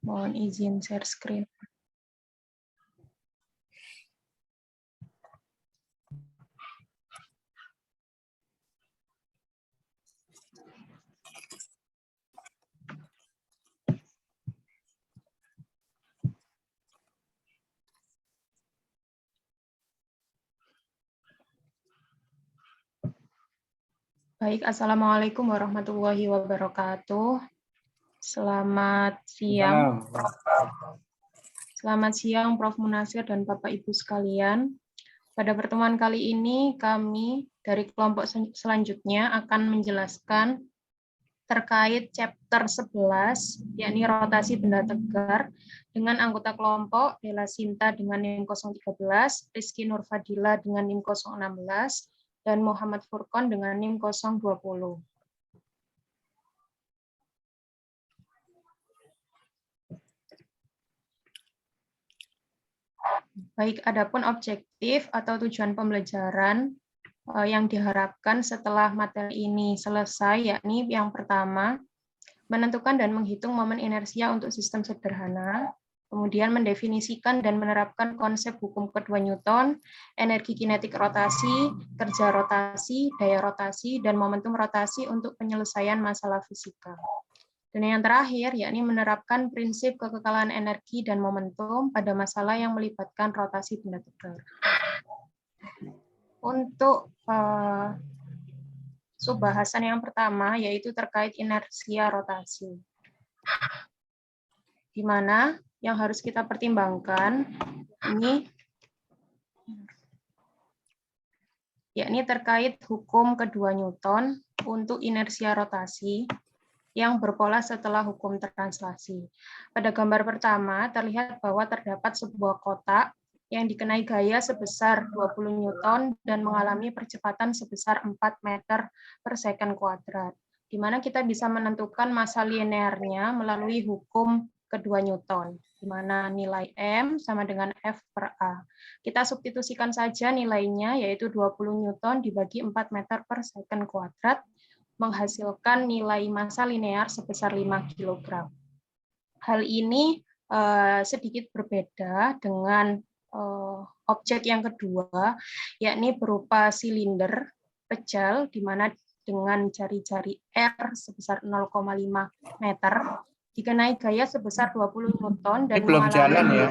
Mohon izin share screen. Baik, Assalamualaikum warahmatullahi wabarakatuh. Selamat siang, Selamat siang Prof. Munasir dan Bapak Ibu sekalian. Pada pertemuan kali ini kami dari kelompok selanjutnya akan menjelaskan terkait chapter 11, yakni rotasi benda tegar, dengan anggota kelompok Dela Sinta dengan NIM 013, Rizky Nurfadila dengan NIM 016, dan Muhammad Furqon dengan NIM 020. Baik, adapun objektif atau tujuan pembelajaran yang diharapkan setelah materi ini selesai, yakni yang pertama, menentukan dan menghitung momen inersia untuk sistem sederhana, kemudian mendefinisikan dan menerapkan konsep hukum kedua Newton, energi kinetik rotasi, kerja rotasi, daya rotasi, dan momentum rotasi untuk penyelesaian masalah fisika. Dan yang terakhir, yakni menerapkan prinsip kekekalan energi dan momentum pada masalah yang melibatkan rotasi benda tegar. Untuk subbahasan yang pertama, yaitu terkait inersia rotasi. Di mana yang harus kita pertimbangkan ini yakni terkait hukum kedua Newton untuk inersia rotasi yang berpola setelah hukum translasi. Pada gambar pertama terlihat bahwa terdapat sebuah kotak yang dikenai gaya sebesar 20 Newton dan mengalami percepatan sebesar 4 meter per second kuadrat, di mana kita bisa menentukan massa linearnya melalui hukum kedua Newton, di mana nilai M sama dengan F per A. Kita substitusikan saja nilainya, yaitu 20 Newton dibagi 4 meter per second kuadrat, menghasilkan nilai massa linear sebesar 5 kg. Hal ini sedikit berbeda dengan objek yang kedua, yakni berupa silinder pejal, di mana dengan jari-jari R sebesar 0,5 meter, dikenai gaya sebesar 20 Newton dan belum jalan ya,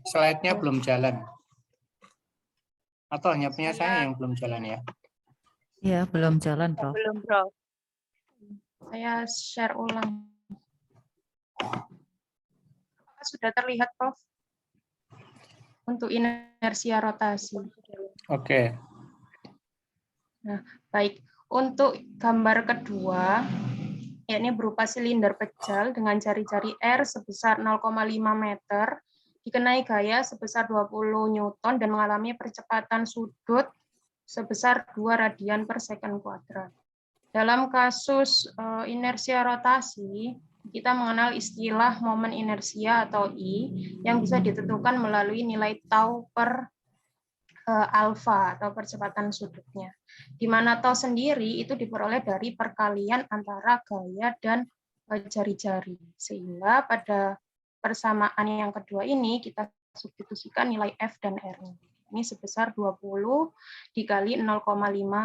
slide-nya belum jalan. Atau hanya punya saya yang belum jalan ya? Ya, belum jalan, Prof. Belum, Prof. Saya share ulang. Sudah terlihat, Prof? Untuk inersia rotasi. Oke. Nah, baik. Untuk gambar kedua, yakni berupa silinder pejal dengan jari-jari R sebesar 0,5 meter, dikenai gaya sebesar 20 Newton dan mengalami percepatan sudut sebesar 2 radian per second kuadrat. Dalam kasus inersia rotasi, kita mengenal istilah momen inersia atau I yang bisa ditentukan melalui nilai tau per alfa atau percepatan sudutnya. Di mana tau sendiri itu diperoleh dari perkalian antara gaya dan jari-jari. Sehingga pada persamaan yang kedua ini kita substitusikan nilai F dan R-nya. Ini sebesar 20 dikali 0,5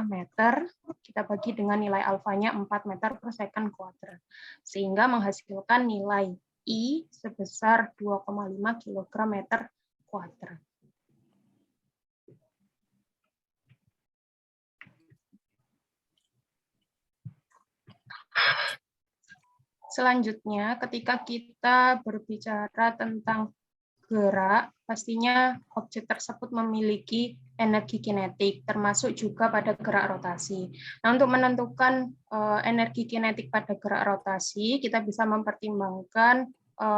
meter, kita bagi dengan nilai alfanya 4 meter per second kuadrat. Sehingga menghasilkan nilai I sebesar 2,5 kg meter kuadrat. Selanjutnya, ketika kita berbicara tentang gerak, pastinya objek tersebut memiliki energi kinetik, termasuk juga pada gerak rotasi. Nah, untuk menentukan energi kinetik pada gerak rotasi, kita bisa mempertimbangkan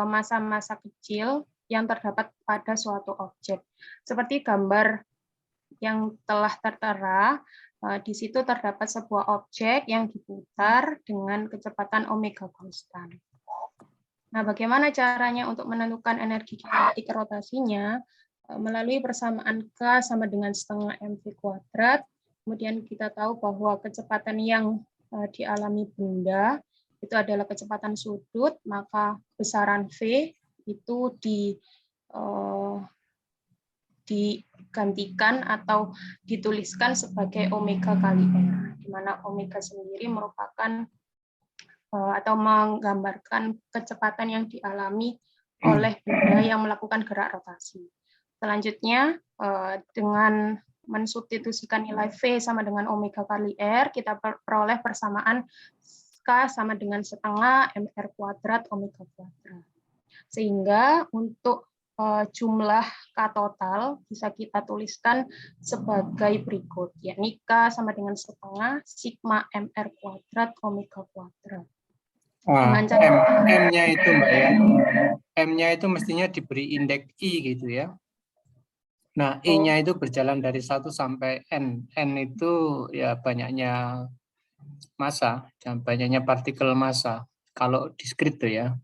massa-massa kecil yang terdapat pada suatu objek. Seperti gambar yang telah tertera, di situ terdapat sebuah objek yang diputar dengan kecepatan omega konstan. Nah, bagaimana caranya untuk menentukan energi kinetik rotasinya? Melalui persamaan K sama dengan setengah mv kuadrat. Kemudian kita tahu bahwa kecepatan yang dialami benda itu adalah kecepatan sudut, maka besaran V itu digantikan atau dituliskan sebagai omega kali R, di mana omega sendiri merupakan atau menggambarkan kecepatan yang dialami oleh benda yang melakukan gerak rotasi. Selanjutnya, dengan mensubstitusikan nilai V sama dengan omega kali R, kita peroleh persamaan K sama dengan setengah mr kuadrat omega kuadrat. Sehingga untuk jumlah K total bisa kita tuliskan sebagai berikut, yakni K sama dengan setengah sigma mr kuadrat omega kuadrat. M-nya itu Mbak ya, M-nya itu mestinya diberi indeks I gitu ya. Nah, I-nya itu berjalan dari 1 sampai N. N itu ya banyaknya massa, dan banyaknya partikel massa. Kalau diskrit tuh ya.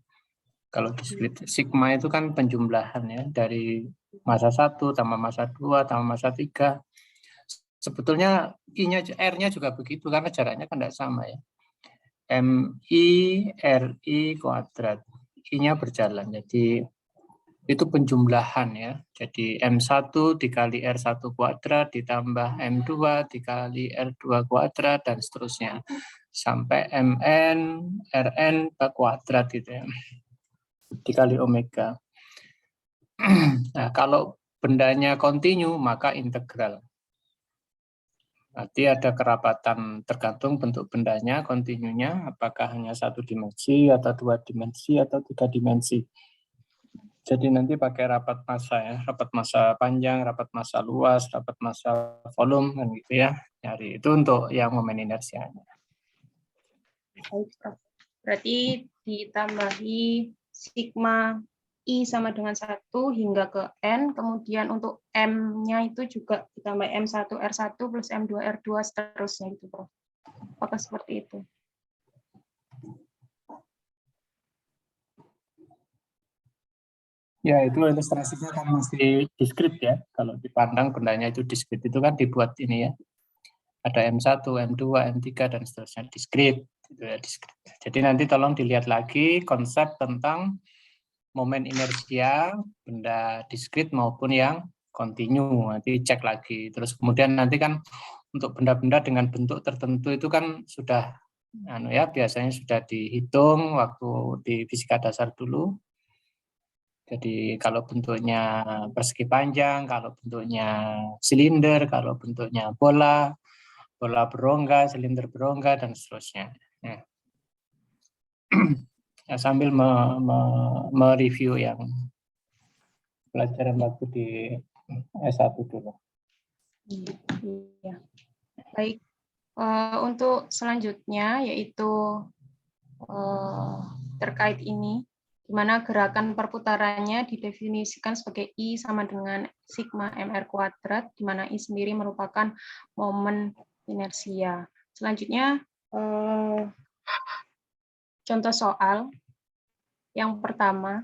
Kalau diskrit, sigma itu kan penjumlahan ya, dari massa 1 tambah massa 2 tambah massa 3. Sebetulnya I-nya, R-nya juga begitu, karena jaraknya kan tidak sama ya. MI RI kuadrat. I-nya berjalan, jadi itu penjumlahan ya. Jadi M1 dikali R1 kuadrat ditambah M2 dikali R2 kuadrat dan seterusnya. Sampai MN, RN kuadrat gitu ya. Dikali omega. Nah, kalau bendanya kontinu maka integral. Berarti ada kerapatan tergantung bentuk bendanya, kontinunya, apakah hanya 1 dimensi atau 2 dimensi atau 3 dimensi. Jadi nanti pakai rapat massa ya, rapat massa panjang, rapat massa luas, rapat massa volume kan gitu ya. Nyari itu untuk yang momen inersianya. Berarti ditambahi sigma I sama dengan 1 hingga ke N, kemudian untuk M-nya itu juga ditambah M1 R1 plus M2 R2 seterusnya gitu, Prof. Apakah seperti itu? Ya, itu ilustrasinya kan masih diskrit ya. Kalau dipandang bendanya itu diskrit, itu kan dibuat ini ya. Ada M1, M2, M3, dan seterusnya diskrit. Gitu ya, diskrit. Jadi nanti tolong dilihat lagi konsep tentang momen inersia, benda diskrit maupun yang kontinu. Nanti cek lagi. Terus kemudian nanti kan untuk benda-benda dengan bentuk tertentu itu kan sudah ya biasanya sudah dihitung waktu di fisika dasar dulu. Jadi kalau bentuknya persegi panjang, kalau bentuknya silinder, kalau bentuknya bola, bola berongga, silinder berongga, dan seterusnya. Ya, sambil mereview yang pelajaran waktu di S1 dulu. Ya. Baik, untuk selanjutnya yaitu terkait ini, di mana gerakan perputarannya didefinisikan sebagai I sama dengan sigma mr kuadrat, di mana I sendiri merupakan momen inersia. Selanjutnya, contoh soal yang pertama,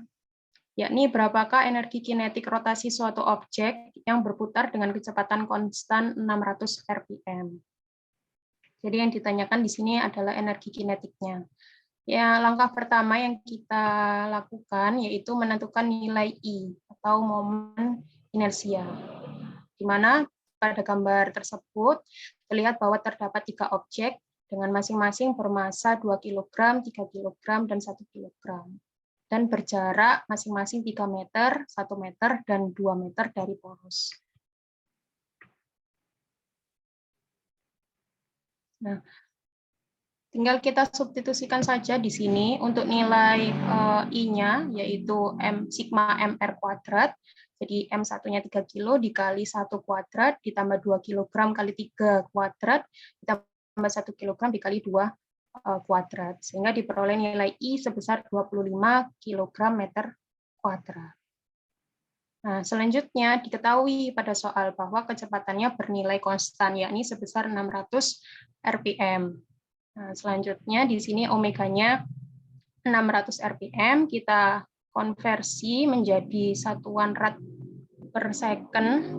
yakni berapakah energi kinetik rotasi suatu objek yang berputar dengan kecepatan konstan 600 rpm. Jadi yang ditanyakan di sini adalah energi kinetiknya. Ya, langkah pertama yang kita lakukan yaitu menentukan nilai I atau momen inersia. Di mana pada gambar tersebut terlihat bahwa terdapat 3 objek dengan masing-masing bermassa 2 kg, 3 kg, dan 1 kg. Dan berjarak masing-masing 3 meter, 1 meter, dan 2 meter dari poros. Nah, tinggal kita substitusikan saja di sini untuk nilai I-nya, yaitu sigma mr kuadrat. Jadi M1-nya 3 kilo dikali 1 kuadrat, ditambah 2 kg kali 3 kuadrat, ditambah 1 kg dikali 2 kuadrat, sehingga diperoleh nilai I sebesar 25 kg meter kuadrat. Nah, selanjutnya diketahui pada soal bahwa kecepatannya bernilai konstan, yakni sebesar 600 rpm. Nah, selanjutnya di sini omeganya 600 rpm, kita konversi menjadi satuan rad per second,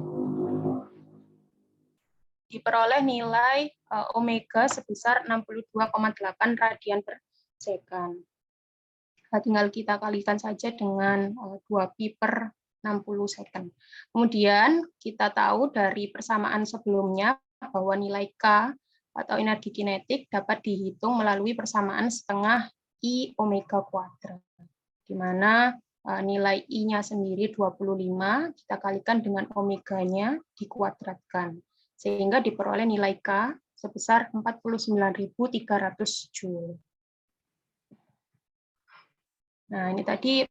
diperoleh nilai omega sebesar 62,8 radian per objekkan. Nah, tinggal kita kalikan saja dengan 2pi per 60 second. Kemudian kita tahu dari persamaan sebelumnya bahwa nilai K atau energi kinetik dapat dihitung melalui persamaan setengah I omega kuadrat, di mana nilai I-nya sendiri 25, kita kalikan dengan omeganya dikuadratkan, sehingga diperoleh nilai K sebesar 49.300 Joule. Nah, ini tadi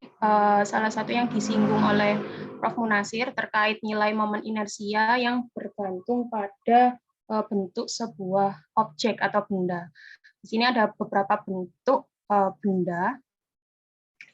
salah satu yang disinggung oleh Prof. Munasir terkait nilai momen inersia yang bergantung pada bentuk sebuah objek atau benda. Di sini ada beberapa bentuk benda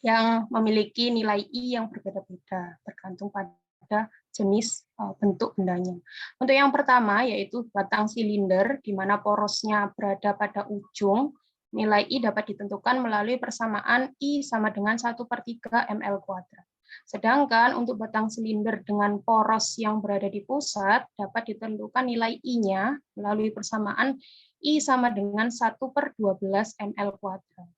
yang memiliki nilai I yang berbeda-beda, tergantung pada jenis bentuk bendanya. Untuk yang pertama yaitu batang silinder, di mana porosnya berada pada ujung. Nilai I dapat ditentukan melalui persamaan I sama dengan 1/3 ml kuadrat. Sedangkan untuk batang silinder dengan poros yang berada di pusat, dapat ditentukan nilai I-nya melalui persamaan I sama dengan 1/12 ml kuadrat.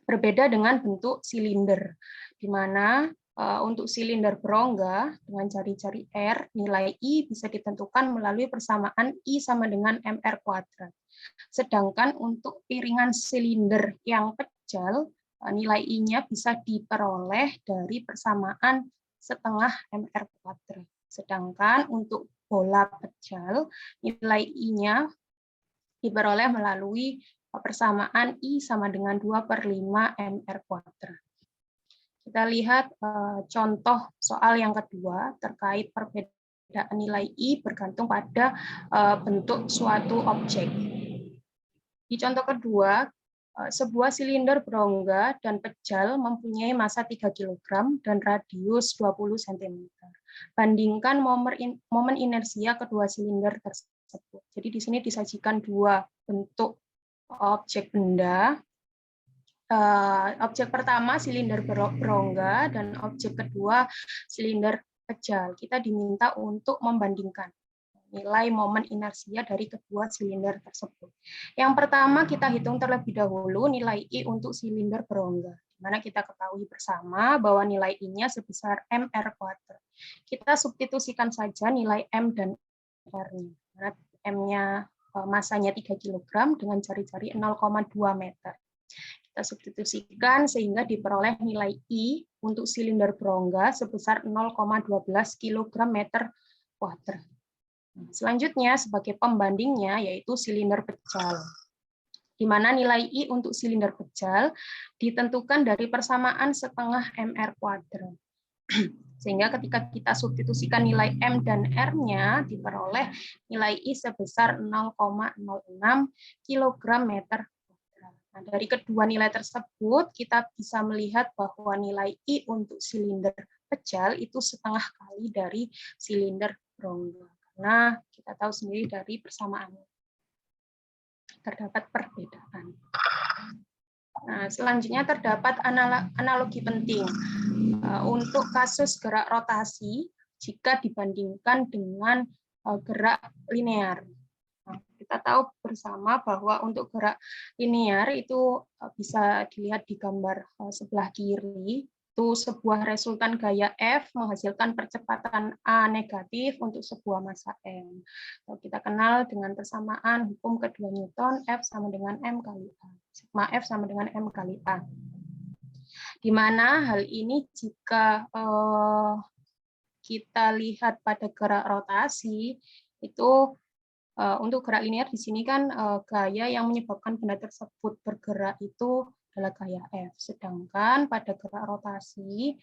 Berbeda dengan bentuk silinder, di mana untuk silinder berongga dengan jari-jari R, nilai I bisa ditentukan melalui persamaan I sama dengan mr kuadrat. Sedangkan untuk piringan silinder yang pejal, nilai I-nya bisa diperoleh dari persamaan setengah mr kuadrat. Sedangkan untuk bola pejal, nilai I-nya diperoleh melalui persamaan I sama dengan 2/5 mr kuadrat. Kita lihat contoh soal yang kedua terkait perbedaan nilai I bergantung pada bentuk suatu objek. Di contoh kedua, sebuah silinder berongga dan pejal mempunyai massa 3 kg dan radius 20 cm. Bandingkan momen inersia kedua silinder tersebut. Jadi di sini disajikan dua bentuk objek benda. Objek pertama silinder berongga dan objek kedua silinder pejal. Kita diminta untuk membandingkan nilai momen inersia dari kedua silinder tersebut. Yang pertama kita hitung terlebih dahulu nilai I untuk silinder berongga, di mana kita ketahui bersama bahwa nilai I-nya sebesar mr kuadrat. Kita substitusikan saja nilai M dan R-nya. M-nya masanya 3 kg dengan jari-jari 0,2 meter. Kita substitusikan sehingga diperoleh nilai I untuk silinder berongga sebesar 0,12 kg meter kuadrat. Selanjutnya sebagai pembandingnya yaitu silinder pejal, di mana nilai I untuk silinder pejal ditentukan dari persamaan setengah mr kuadrat. Sehingga ketika kita substitusikan nilai M dan R-nya diperoleh nilai I sebesar 0,06 kg meter kuadrat. Nah, dari kedua nilai tersebut kita bisa melihat bahwa nilai I untuk silinder pejal itu setengah kali dari silinder berongga. Nah, kita tahu sendiri dari persamaannya. Terdapat perbedaan. Nah, selanjutnya terdapat analogi penting untuk kasus gerak rotasi jika dibandingkan dengan gerak linear. Nah, kita tahu bersama bahwa untuk gerak linear itu bisa dilihat di gambar sebelah kiri. Itu sebuah resultan gaya F menghasilkan percepatan A negatif untuk sebuah massa M. Kita kenal dengan persamaan hukum kedua Newton, F sama dengan M kali A. Sigma F sama dengan M kali A. Di mana hal ini jika kita lihat pada gerak rotasi, itu untuk gerak linear di sini kan gaya yang menyebabkan benda tersebut bergerak itu adalah gaya F. Sedangkan pada gerak rotasi,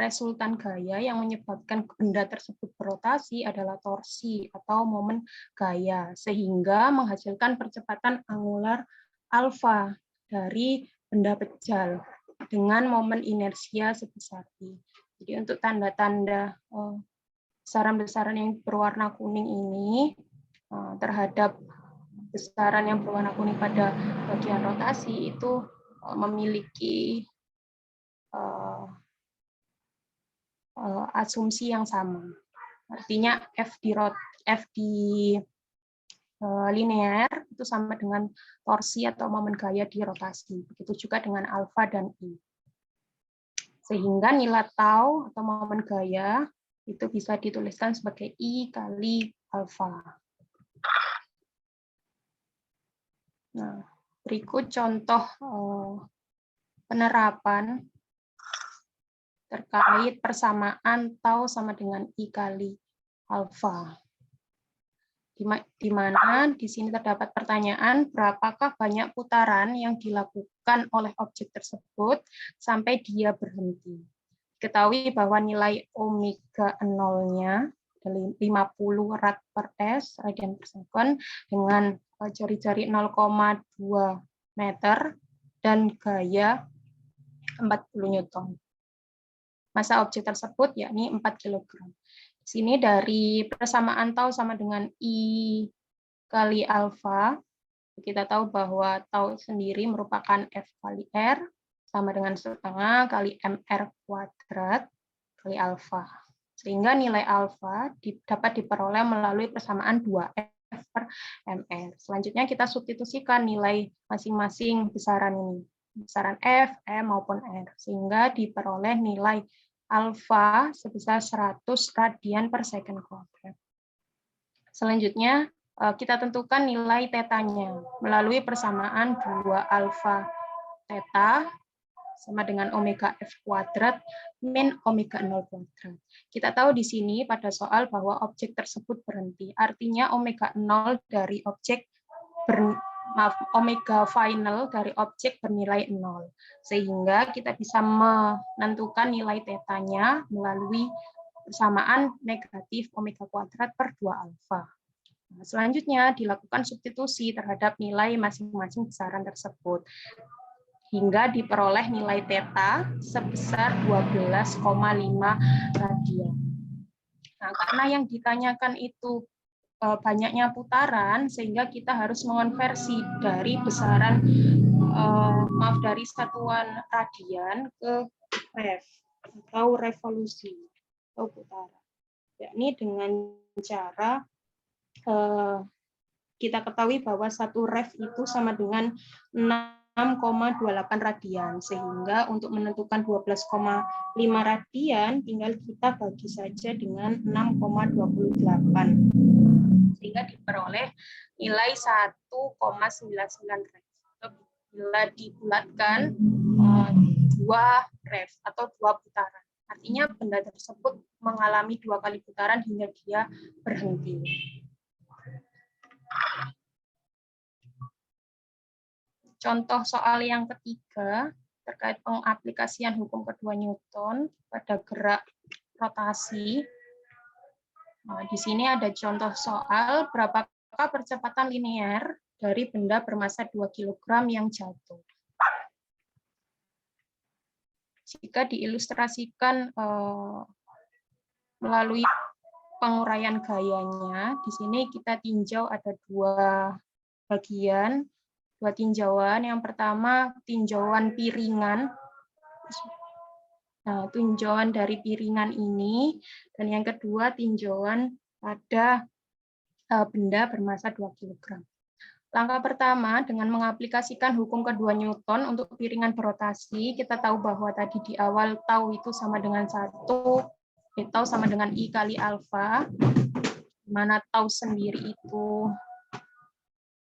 resultan gaya yang menyebabkan benda tersebut berotasi adalah torsi atau momen gaya, sehingga menghasilkan percepatan angular alfa dari benda pejal dengan momen inersia sebesar I. Jadi untuk tanda-tanda besaran-besaran yang berwarna kuning ini terhadap besaran yang berwarna kuning pada bagian rotasi itu memiliki asumsi yang sama. Artinya F di linear itu sama dengan torsi atau momen gaya di rotasi. Begitu juga dengan alfa dan I. Sehingga nilai tau atau momen gaya itu bisa dituliskan sebagai I kali alfa. Nah, berikut contoh penerapan terkait persamaan tau sama dengan I kali alfa. Di mana di sini terdapat pertanyaan, berapakah banyak putaran yang dilakukan oleh objek tersebut sampai dia berhenti. Ketahui bahwa nilai omega 0-nya 50 rad per s, radian per second, dengan jari-jari 0,2 meter dan gaya 40 Newton. Massa objek tersebut yakni 4 kg. Di sini dari persamaan tau sama dengan I kali alfa, kita tahu bahwa tau sendiri merupakan F kali R, sama dengan setengah kali MR kuadrat kali alfa. Sehingga nilai alfa dapat diperoleh melalui persamaan 2F per MR. Selanjutnya kita substitusikan nilai masing-masing besaran ini. Besaran F, M, maupun R. Sehingga diperoleh nilai alfa sebesar 100 radian per second kuadrat. Selanjutnya, kita tentukan nilai tetanya melalui persamaan 2 alfa teta sama dengan omega F kuadrat min omega 0 kuadrat. Kita tahu di sini pada soal bahwa objek tersebut berhenti. Artinya omega 0 dari objek omega final dari objek bernilai 0. Sehingga kita bisa menentukan nilai tetanya melalui persamaan negatif omega kuadrat per 2 alfa. Nah, selanjutnya dilakukan substitusi terhadap nilai masing-masing besaran tersebut. Hingga diperoleh nilai theta sebesar 12,5 radian. Nah, karena yang ditanyakan itu banyaknya putaran, sehingga kita harus mengonversi dari besaran, dari satuan radian ke rev atau revolusi atau putaran. Yakni dengan cara kita ketahui bahwa satu rev itu sama dengan 6,28 radian, sehingga untuk menentukan 12,5 radian tinggal kita bagi saja dengan 6,28. Sehingga diperoleh nilai 1,99 rev. Bila dibulatkan 2 rev atau 2 putaran. Artinya benda tersebut mengalami 2 kali putaran hingga dia berhenti. Contoh soal yang ketiga terkait pengaplikasian hukum kedua Newton pada gerak rotasi. Nah, di sini ada contoh soal berapakah percepatan linear dari benda bermassa 2 kg yang jatuh. Jika diilustrasikan melalui penguraian gayanya, di sini kita tinjau ada 2 bagian, 2 tinjauan. Yang pertama tinjauan piringan. Nah, tinjauan dari piringan ini, dan yang kedua tinjauan pada benda bermassa 2 kg. Langkah pertama, dengan mengaplikasikan hukum kedua Newton untuk piringan berotasi, kita tahu bahwa tadi di awal tau itu sama dengan 1, tau sama dengan I kali alfa, di mana tau sendiri itu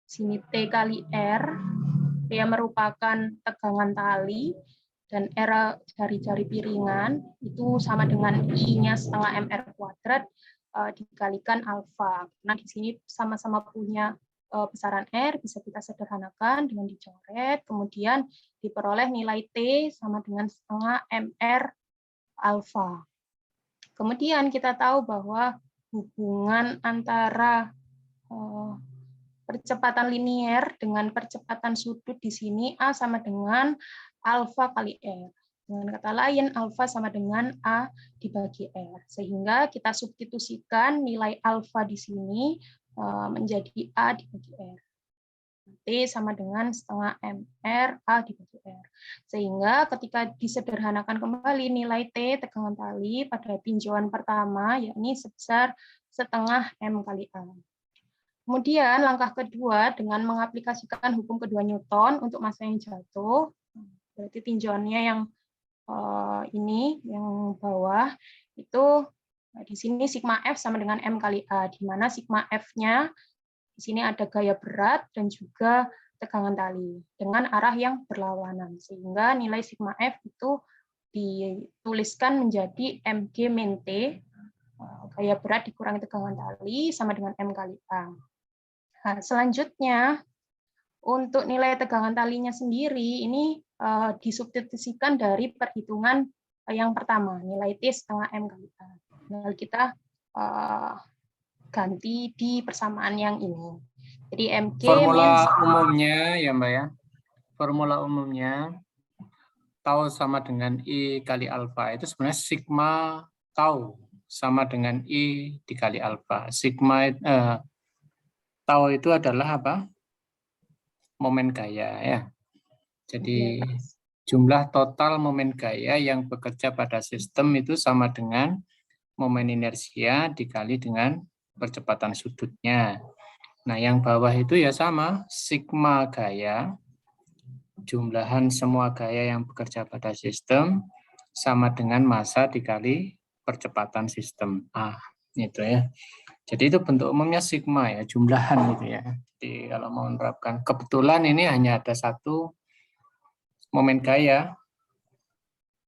sini T kali R, dia merupakan tegangan tali, dan R jari-jari piringan itu sama dengan I-nya setengah MR kuadrat dikalikan alfa. Nah, di sini sama-sama punya besaran R, bisa kita sederhanakan dengan dicoret, kemudian diperoleh nilai T sama dengan setengah MR alfa. Kemudian kita tahu bahwa hubungan antara percepatan linier dengan percepatan sudut di sini A sama dengan alfa kali R. Dengan kata lain, alfa sama dengan A dibagi R. Sehingga kita substitusikan nilai alfa di sini menjadi A dibagi R. T sama dengan setengah MR A dibagi R. Sehingga ketika disederhanakan kembali nilai T tegangan tali pada tinjauan pertama, yakni sebesar setengah M kali A. Kemudian langkah kedua dengan mengaplikasikan hukum kedua Newton untuk massa yang jatuh. Berarti tinjauannya yang ini yang bawah itu di sini sigma F sama dengan M kali A, di mana sigma F-nya di sini ada gaya berat dan juga tegangan tali dengan arah yang berlawanan, sehingga nilai sigma F itu dituliskan menjadi mg min T, gaya berat dikurangi tegangan tali sama dengan M kali A. Nah, selanjutnya untuk nilai tegangan talinya sendiri ini disubstitusikan dari perhitungan yang pertama, nilai T setengah M kali A. Nah, kita ganti di persamaan yang ini. Jadi mg formula umumnya ya Mbak ya. Formula umumnya tau sama dengan I kali alfa itu sebenarnya sigma tau sama dengan I dikali alfa. Sigma tau itu adalah apa? Momen gaya ya. Jadi jumlah total momen gaya yang bekerja pada sistem itu sama dengan momen inersia dikali dengan percepatan sudutnya. Nah, yang bawah itu ya sama, sigma gaya, jumlahan semua gaya yang bekerja pada sistem sama dengan massa dikali percepatan sistem A. Itu ya. Jadi itu bentuk umumnya sigma ya, jumlahan gitu ya. Jadi kalau mau menerapkan, kebetulan ini hanya ada satu momen gaya,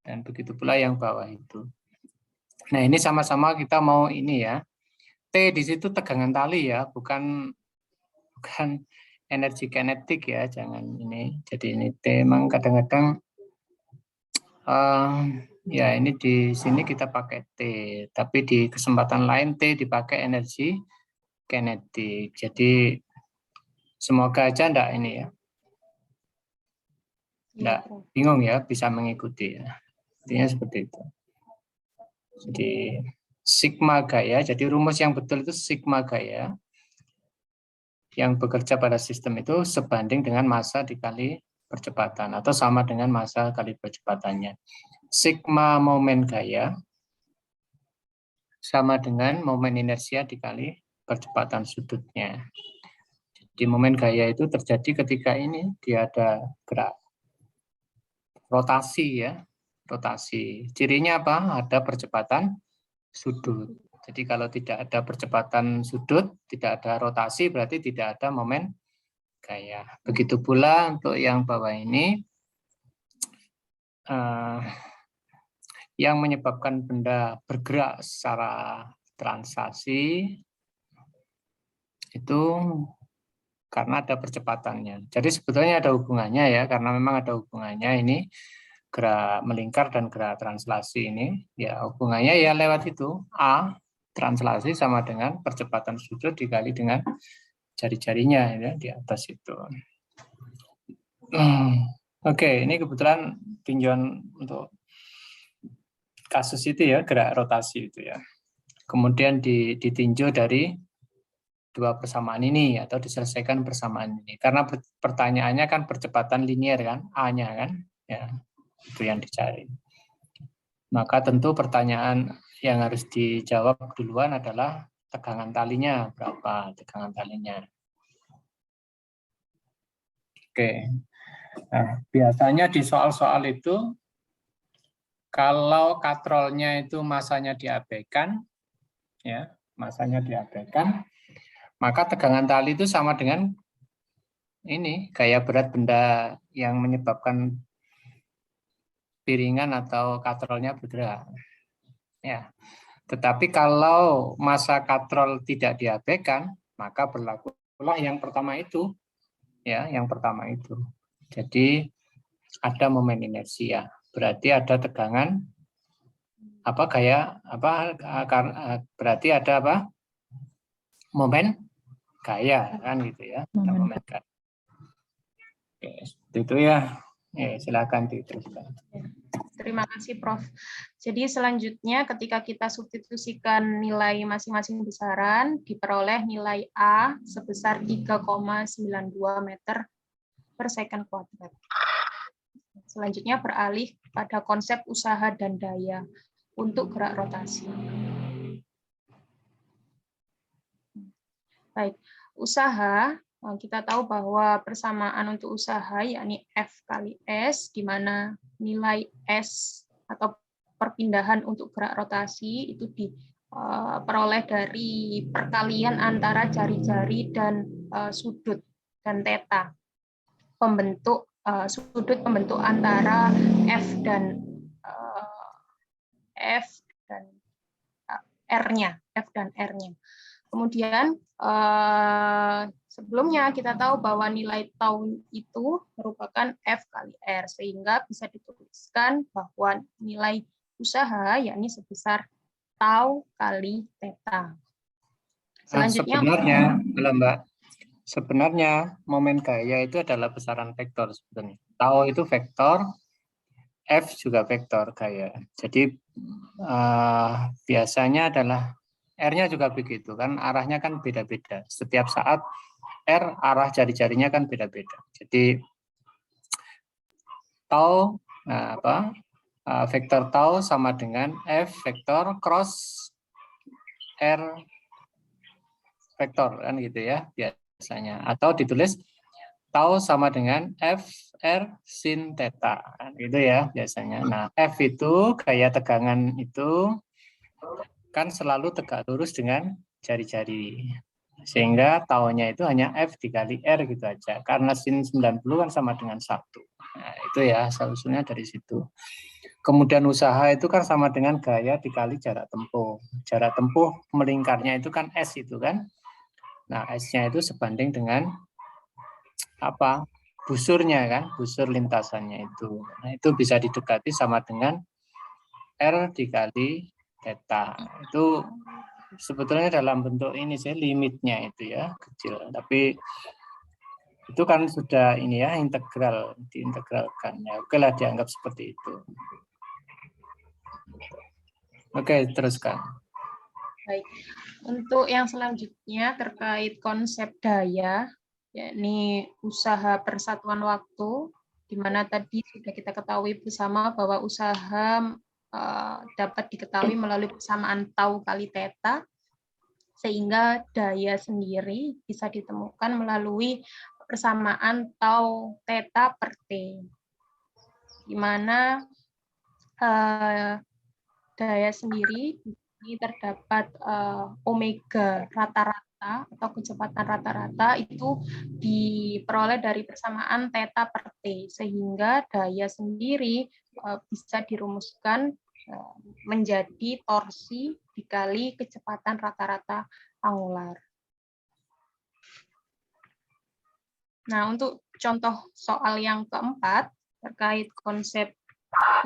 dan begitu pula yang bawah itu. Nah, ini sama-sama kita mau ini ya. T di situ tegangan tali ya, bukan energi kinetik ya, jangan ini. Jadi ini T memang kadang-kadang ya ini di sini kita pakai T, tapi di kesempatan lain T dipakai energi kinetik. Jadi semoga aja enggak ini ya. Enggak bingung ya, bisa mengikuti ya. Intinya seperti itu. Jadi sigma gaya, jadi rumus yang betul itu sigma gaya yang bekerja pada sistem itu sebanding dengan massa dikali percepatan atau sama dengan massa kali percepatannya. Sigma momen gaya sama dengan momen inersia dikali percepatan sudutnya. Jadi momen gaya itu terjadi ketika ini dia ada gerak rotasi ya, rotasi. Cirinya apa? Ada percepatan sudut. Jadi kalau tidak ada percepatan sudut, tidak ada rotasi, berarti tidak ada momen gaya. Begitu pula untuk yang bawah ini, yang menyebabkan benda bergerak secara translasi itu karena ada percepatannya. Jadi sebetulnya ada hubungannya ya, karena memang ada hubungannya ini gerak melingkar dan gerak translasi ini, ya hubungannya ya lewat itu A translasi sama dengan percepatan sudut dikali dengan jari-jarinya ya di atas itu. Oke, ini kebetulan tinjauan untuk kasus itu ya, gerak rotasi itu ya. Kemudian ditinjau dari dua persamaan ini atau diselesaikan persamaan ini. Karena pertanyaannya kan percepatan linier kan, A-nya kan, ya itu yang dicari. Maka tentu pertanyaan yang harus dijawab duluan adalah tegangan talinya berapa, tegangan talinya. Oke. Nah, biasanya di soal-soal itu kalau katrolnya itu masanya diabaikan, ya, masanya diabaikan, maka tegangan tali itu sama dengan ini gaya berat benda yang menyebabkan piringan atau katrolnya bergerak. Ya. Tetapi kalau massa katrol tidak diabaikan, maka berlakulah yang pertama itu, ya, yang pertama itu. Jadi ada momen inersia, berarti ada tegangan apa gaya apa berarti ada apa momen gaya kan gitu ya, momen gaya. Oke, itu ya. Silakan diteruskan. Terima kasih, Prof. Jadi selanjutnya ketika kita substitusikan nilai masing-masing besaran, diperoleh nilai A sebesar 3,92 meter per second kuadrat. Selanjutnya beralih pada konsep usaha dan daya untuk gerak rotasi. Baik, usaha, kita tahu bahwa persamaan untuk usaha yakni F kali S, di mana nilai S atau perpindahan untuk gerak rotasi itu diperoleh dari perkalian antara jari-jari dan sudut dan theta, sudut pembentuk antara F dan R-nya, F dan R-nya. Kemudian sebelumnya kita tahu bahwa nilai tau itu merupakan F kali R, sehingga bisa dituliskan bahwa nilai usaha yakni sebesar tau kali theta. Selanjutnya, sebenarnya momen gaya itu adalah besaran vektor sebenarnya. Tau itu vektor, F juga vektor gaya. Jadi biasanya adalah R-nya juga begitu kan, arahnya kan beda-beda. Setiap saat R arah jari-jarinya kan beda-beda. Jadi tau vektor tau sama dengan F vektor cross R vektor kan gitu ya biasanya. Atau ditulis tau sama dengan F R sin theta gitu ya biasanya. Nah, F itu gaya tegangan itu kan selalu tegak lurus dengan jari-jari. Sehingga taunya itu hanya F dikali R gitu aja. Karena sin 90 kan sama dengan 1. Nah, itu ya solusinya dari situ. Kemudian usaha itu kan sama dengan gaya dikali jarak tempuh. Jarak tempuh melingkarnya itu kan S itu kan. Nah, S-nya itu sebanding dengan apa? Busurnya kan, busur lintasannya itu. Nah, itu bisa didekati sama dengan R dikali theta. Itu sebetulnya dalam bentuk ini sih limitnya itu ya kecil, tapi itu kan sudah ini ya integral, diintegralkan ya. Oke lah dianggap seperti itu. Oke, teruskan. baik. Untuk yang selanjutnya terkait konsep daya, yakni usaha persatuan waktu, di mana tadi sudah kita ketahui bersama bahwa usaha dapat diketahui melalui persamaan tau kali theta, sehingga daya sendiri bisa ditemukan melalui persamaan tau theta per T, di mana daya sendiri ini terdapat omega rata-rata atau kecepatan rata-rata itu diperoleh dari persamaan theta per T, sehingga daya sendiri bisa dirumuskan menjadi torsi dikali kecepatan rata-rata angular. Nah, untuk contoh soal yang keempat terkait konsep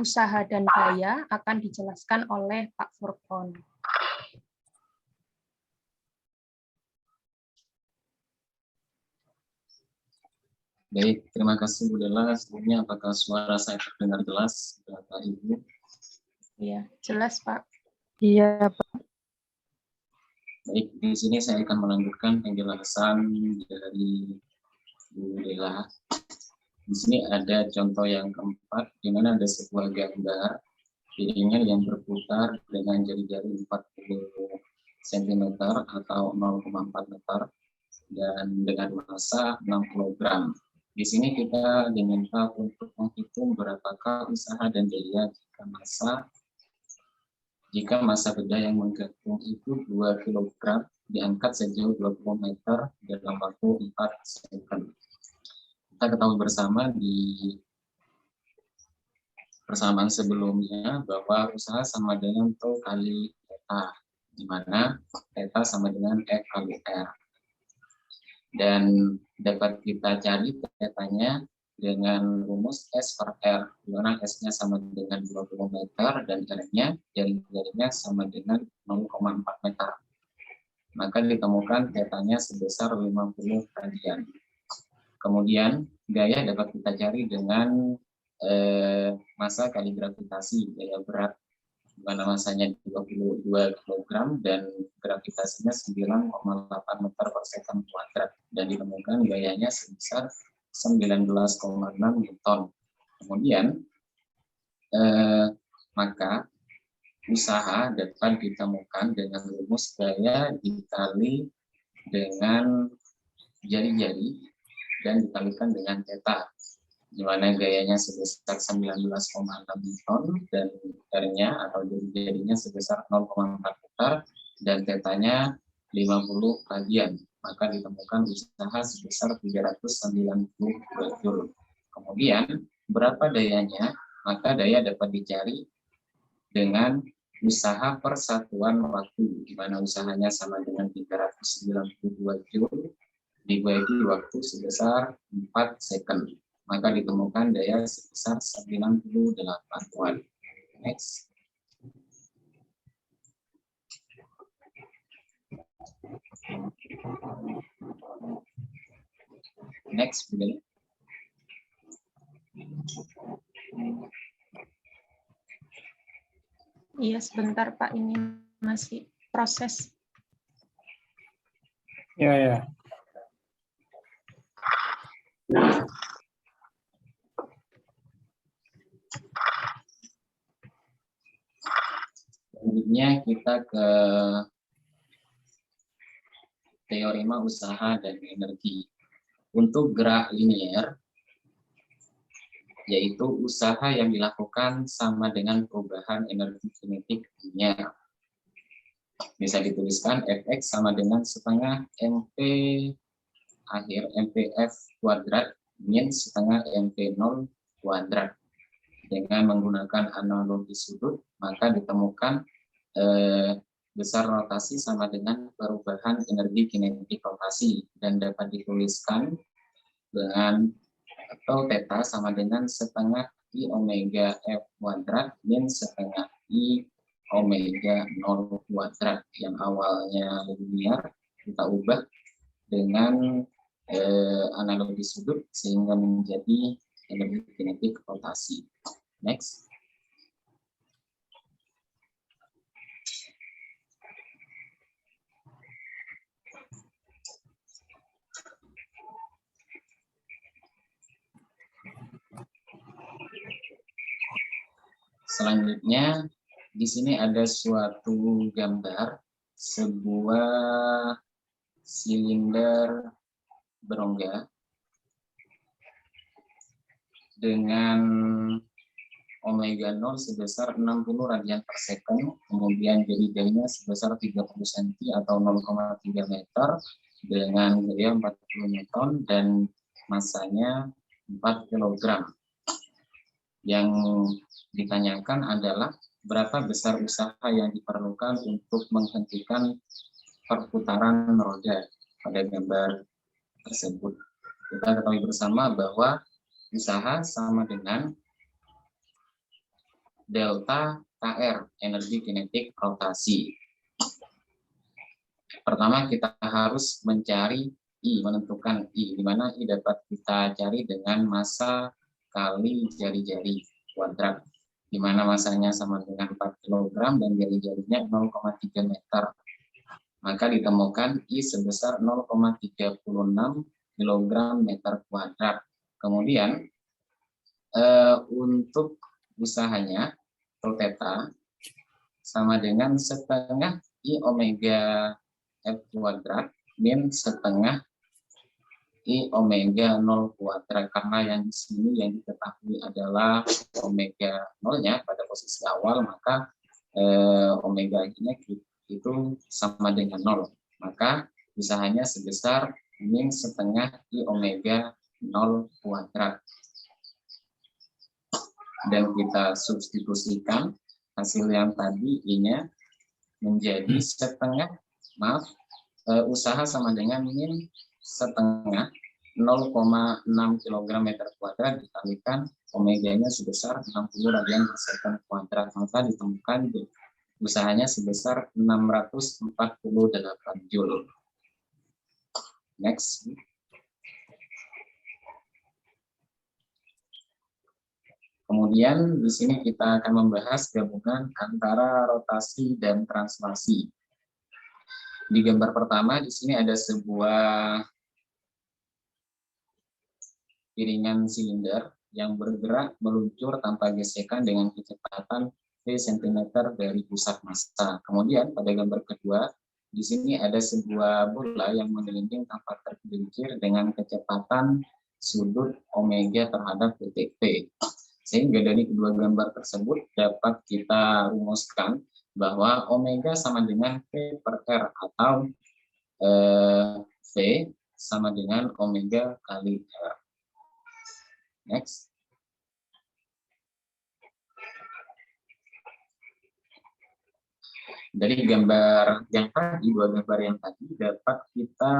usaha dan daya akan dijelaskan oleh Pak Furqon. Baik, terima kasih Bu Dela. Sebelumnya apakah suara saya terdengar jelas, Bapak Ibu? Iya, jelas Pak. Iya, Pak. Baik, di sini saya akan melanjutkan penjelasan dari Bu Dela. Di sini ada contoh yang keempat, di mana ada sebuah gambar piringan yang berputar dengan jari-jari 40 cm atau 0,4 meter dan dengan massa 6 kg. Di sini kita diminta untuk menghitung berapakah usaha dan daya jika massa benda yang menggantung itu 2 kg diangkat sejauh 20 meter dalam waktu 4 second. Kita ketahui bersama di persamaan sebelumnya bahwa usaha sama dengan T kali theta, di mana theta sama dengan F kali R. Dan dapat kita cari tetanya dengan rumus S per R, di mana S-nya sama dengan 20 meter dan R-nya jari-jarinya sama dengan 0,4 meter. Maka ditemukan tetanya sebesar 50 radian. Kemudian gaya dapat kita cari dengan massa kali gravitasi, gaya berat, di mana massanya 22 kg dan gravitasinya 9,8 meter per second kuadrat, dan ditemukan gayanya sebesar 19,6 Newton. Kemudian maka usaha dapat ditemukan dengan rumus gaya dikali dengan jari-jari dan dikalikan dengan theta, di mana gayanya sebesar 19,6 ton dan R-nya atau jari-jarinya sebesar 0,4 meter dan tetanya 50 radian. Maka ditemukan usaha sebesar 392 joule. Kemudian berapa dayanya? Maka daya dapat dicari dengan usaha per satuan waktu, di mana usahanya sama dengan 392 joule dibagi waktu sebesar 4 second. Maka ditemukan daya sebesar 98 watt. Next. Next, please. Iya, sebentar Pak, ini masih proses. Ya, ya. Selanjutnya kita ke teorema usaha dan energi. Untuk gerak linear, yaitu usaha yang dilakukan sama dengan perubahan energi kinetik linear. Bisa dituliskan Fx sama dengan setengah MP akhir MPF kuadrat min setengah MP0 kuadrat. Dengan menggunakan analogi sudut, maka ditemukan besar rotasi sama dengan perubahan energi kinetik rotasi dan dapat dituliskan dengan atau theta sama dengan setengah I omega F kuadrat min setengah I omega 0 kuadrat yang awalnya linear kita ubah dengan analogi sudut sehingga menjadi energi kinetik rotasi. Next. Selanjutnya, di sini ada suatu gambar sebuah silinder berongga dengan omega 0 sebesar 60 radian per second, kemudian jari-jarinya sebesar 30 cm atau 0,3 meter dengan gaya 40 Newton dan masanya 4 kg. Yang ditanyakan adalah berapa besar usaha yang diperlukan untuk menghentikan perputaran roda pada gambar tersebut. Kita ketahui bersama bahwa usaha sama dengan delta KR, energi kinetik rotasi. Pertama kita harus mencari I, menentukan I, di mana I dapat kita cari dengan massa kali jari-jari kuadrat, di mana masanya sama dengan 4 kg dan jari-jarinya 0,3 meter. Maka ditemukan I sebesar 0,36 kg meter kuadrat. Kemudian untuk usahanya atau theta sama dengan setengah I omega F kuadrat min setengah I omega 0 kuadrat, karena yang di sini yang diketahui adalah omega 0-nya pada posisi awal, maka omega-nya itu sama dengan 0. Maka usahanya sebesar min setengah I omega 0 kuadrat. Dan kita substitusikan hasil yang tadi I-nya menjadi setengah, usaha sama dengan min setengah 0,6 kg meter kuadrat dikalikan omega-nya sebesar 60 radian per second kuadrat, maka ditemukan usahanya sebesar 648 joule. Next. Kemudian di sini kita akan membahas gabungan antara rotasi dan translasi. Di gambar pertama di sini ada sebuah piringan silinder yang bergerak meluncur tanpa gesekan dengan kecepatan V cm dari pusat massa. Kemudian pada gambar kedua di sini ada sebuah bola yang menggelinding tanpa tergelincir dengan kecepatan sudut omega terhadap titik P. Sehingga dari kedua gambar tersebut dapat kita rumuskan bahwa omega sama dengan P per R atau V sama dengan omega kali R. Next. Dari gambar yang tadi, dua gambar yang tadi dapat kita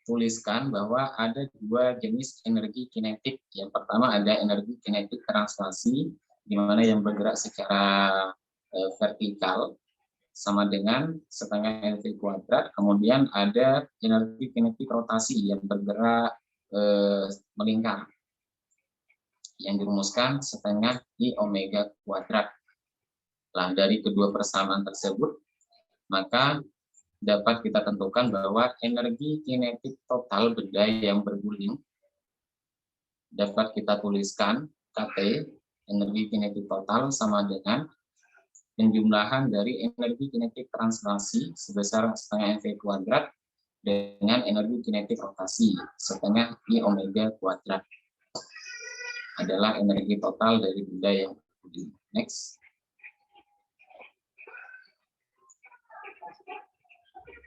tuliskan bahwa ada dua jenis energi kinetik. Yang pertama ada energi kinetik translasi, di mana yang bergerak secara vertikal sama dengan setengah mv kuadrat. Kemudian ada energi kinetik rotasi yang bergerak melingkar, yang dirumuskan setengah I omega kuadrat. Nah, dari kedua persamaan tersebut, maka dapat kita tentukan bahwa energi kinetik total benda yang berguling dapat kita tuliskan KT, energi kinetik total sama dengan penjumlahan dari energi kinetik translasi sebesar setengah mv kuadrat dengan energi kinetik rotasi setengah I omega kuadrat adalah energi total dari benda yang berguling. Next.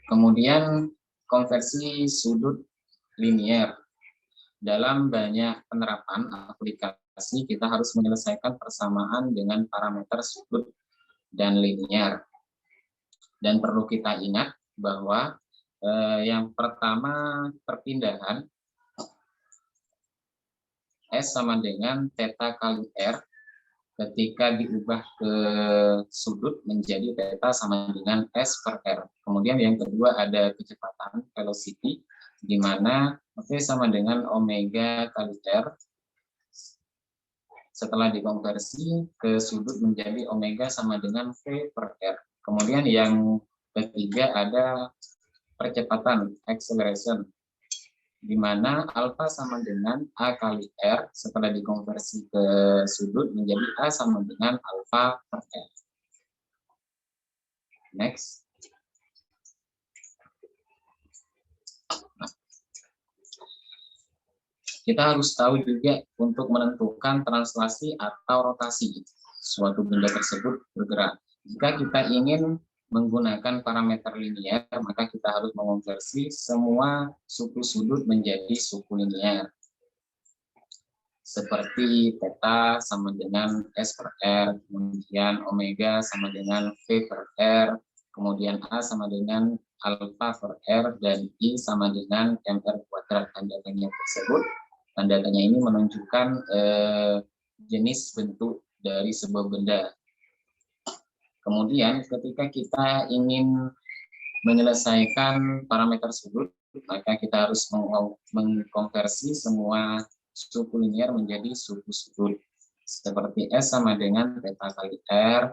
Kemudian konversi sudut linier. Dalam banyak penerapan aplikasi kita harus menyelesaikan persamaan dengan parameter sudut dan linier. Dan perlu kita ingat bahwa yang pertama perpindahan S sama dengan theta kali R ketika diubah ke sudut menjadi theta sama dengan S per R. Kemudian yang kedua ada kecepatan velocity, di mana V sama dengan omega kali R. Setelah dikonversi ke sudut menjadi omega sama dengan V per R. Kemudian yang ketiga ada percepatan acceleration, di mana alfa sama dengan A kali R setelah dikonversi ke sudut menjadi A sama dengan alfa per R. Next. Kita harus tahu juga untuk menentukan translasi atau rotasi suatu benda tersebut bergerak. Jika kita ingin menggunakan parameter linier, maka kita harus mengonversi semua suku sudut menjadi suku linier. Seperti theta sama dengan S per R, kemudian omega sama dengan V per R, kemudian A sama dengan alfa per R, dan I sama dengan MR kuadrat. Tanda-tanya tersebut, tanda-tanya ini menunjukkan jenis bentuk dari sebuah benda. Kemudian ketika kita ingin menyelesaikan parameter sudut, maka kita harus mengkonversi semua suku linier menjadi suku sudut. Seperti S sama dengan theta kali R,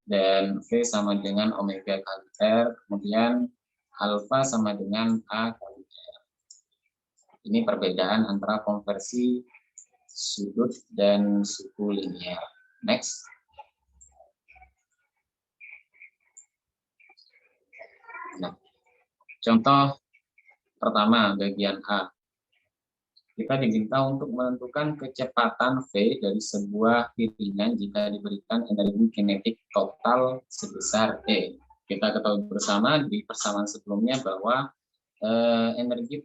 dan V sama dengan omega kali R, kemudian alfa sama dengan A kali R. Ini perbedaan antara konversi sudut dan suku linier. Next. Nah, contoh pertama bagian A. Kita diminta untuk menentukan kecepatan V dari sebuah piringan jika diberikan energi kinetik total sebesar E. Kita ketahui bersama di persamaan sebelumnya bahwa energi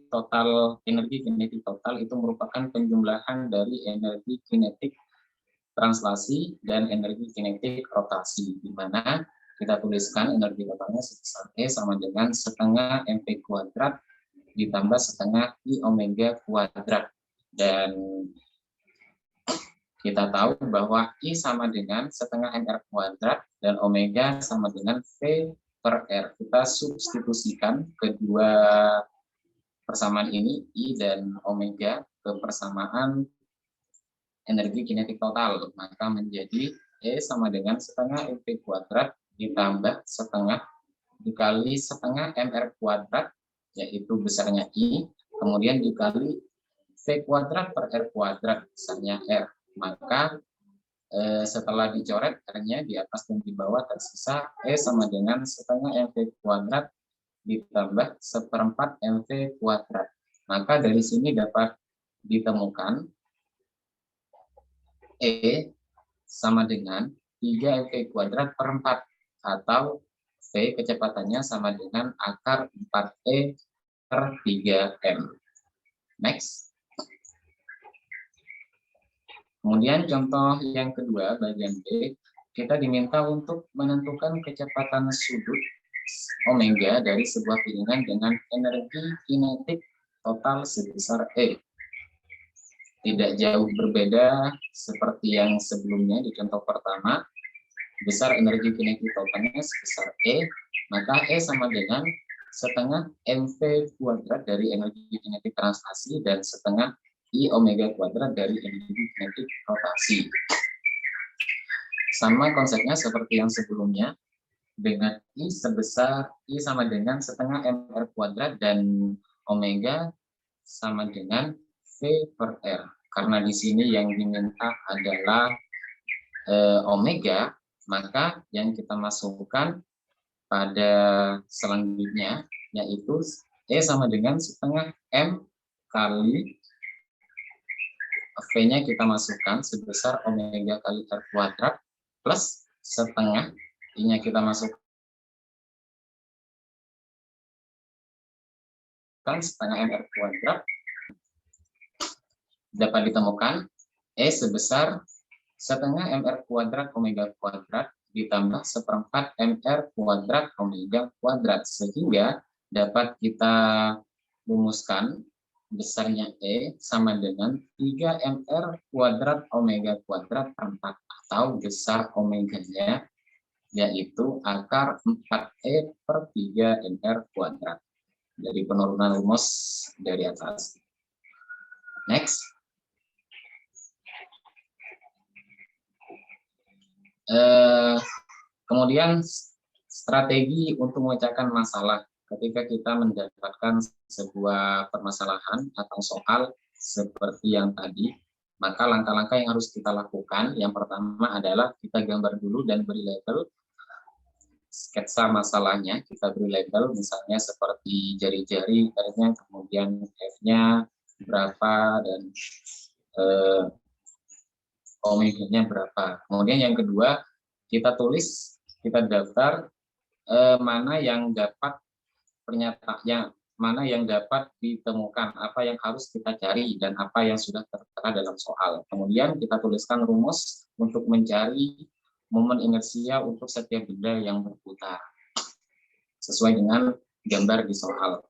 kinetik total itu merupakan penjumlahan dari energi kinetik translasi dan energi kinetik rotasi, di mana kita tuliskan energi totalnya sebesar E sama dengan setengah mv kuadrat ditambah setengah I omega kuadrat. Dan kita tahu bahwa I sama dengan setengah mr kuadrat dan omega sama dengan V per R. Kita substitusikan kedua persamaan ini, I dan omega, ke persamaan energi kinetik total. Maka menjadi E sama dengan setengah mv kuadrat ditambah setengah dikali setengah mr kuadrat, yaitu besarnya I, kemudian dikali V kuadrat per R kuadrat, besarnya R. Maka setelah dicoret R-nya di atas dan di bawah tersisa E sama dengan setengah MV kuadrat ditambah seperempat MV kuadrat. Maka dari sini dapat ditemukan E sama dengan 3 MV kuadrat per 4 atau V kecepatannya sama dengan akar 4E per 3M. Next. Kemudian contoh yang kedua, bagian B, kita diminta untuk menentukan kecepatan sudut omega dari sebuah piringan dengan energi kinetik total sebesar E. Tidak jauh berbeda seperti yang sebelumnya di contoh pertama, besar energi kinetik totalnya sebesar E, maka E sama dengan setengah MV kuadrat dari energi kinetik translasi dan setengah I omega kuadrat dari energi kinetik rotasi. Sama konsepnya seperti yang sebelumnya, dengan I sama dengan setengah MR kuadrat dan omega sama dengan V per R. Karena di sini yang diminta adalah omega, maka yang kita masukkan pada selanjutnya yaitu E sama dengan setengah M kali V-nya kita masukkan sebesar omega kali R kuadrat plus setengah I-nya kita masukkan setengah MR kuadrat, dapat ditemukan E sebesar setengah MR kuadrat omega kuadrat ditambah seperempat MR kuadrat omega kuadrat, sehingga dapat kita rumuskan besarnya E sama dengan 3 MR kuadrat omega kuadrat per 4, atau besar omeganya yaitu akar 4E per 3 MR kuadrat. Dari penurunan rumus dari atas. Next. Kemudian strategi untuk memecahkan masalah ketika kita mendapatkan sebuah permasalahan atau soal seperti yang tadi, maka langkah-langkah yang harus kita lakukan yang pertama adalah kita gambar dulu dan beri label sketsa masalahnya, kita beri label misalnya seperti jari-jari, R-nya, kemudian F-nya berapa dan omega-nya berapa. Kemudian yang kedua, kita tulis, kita daftar mana yang dapat mana yang dapat ditemukan, apa yang harus kita cari dan apa yang sudah tertera dalam soal. Kemudian kita tuliskan rumus untuk mencari momen inersia untuk setiap benda yang berputar sesuai dengan gambar di soal.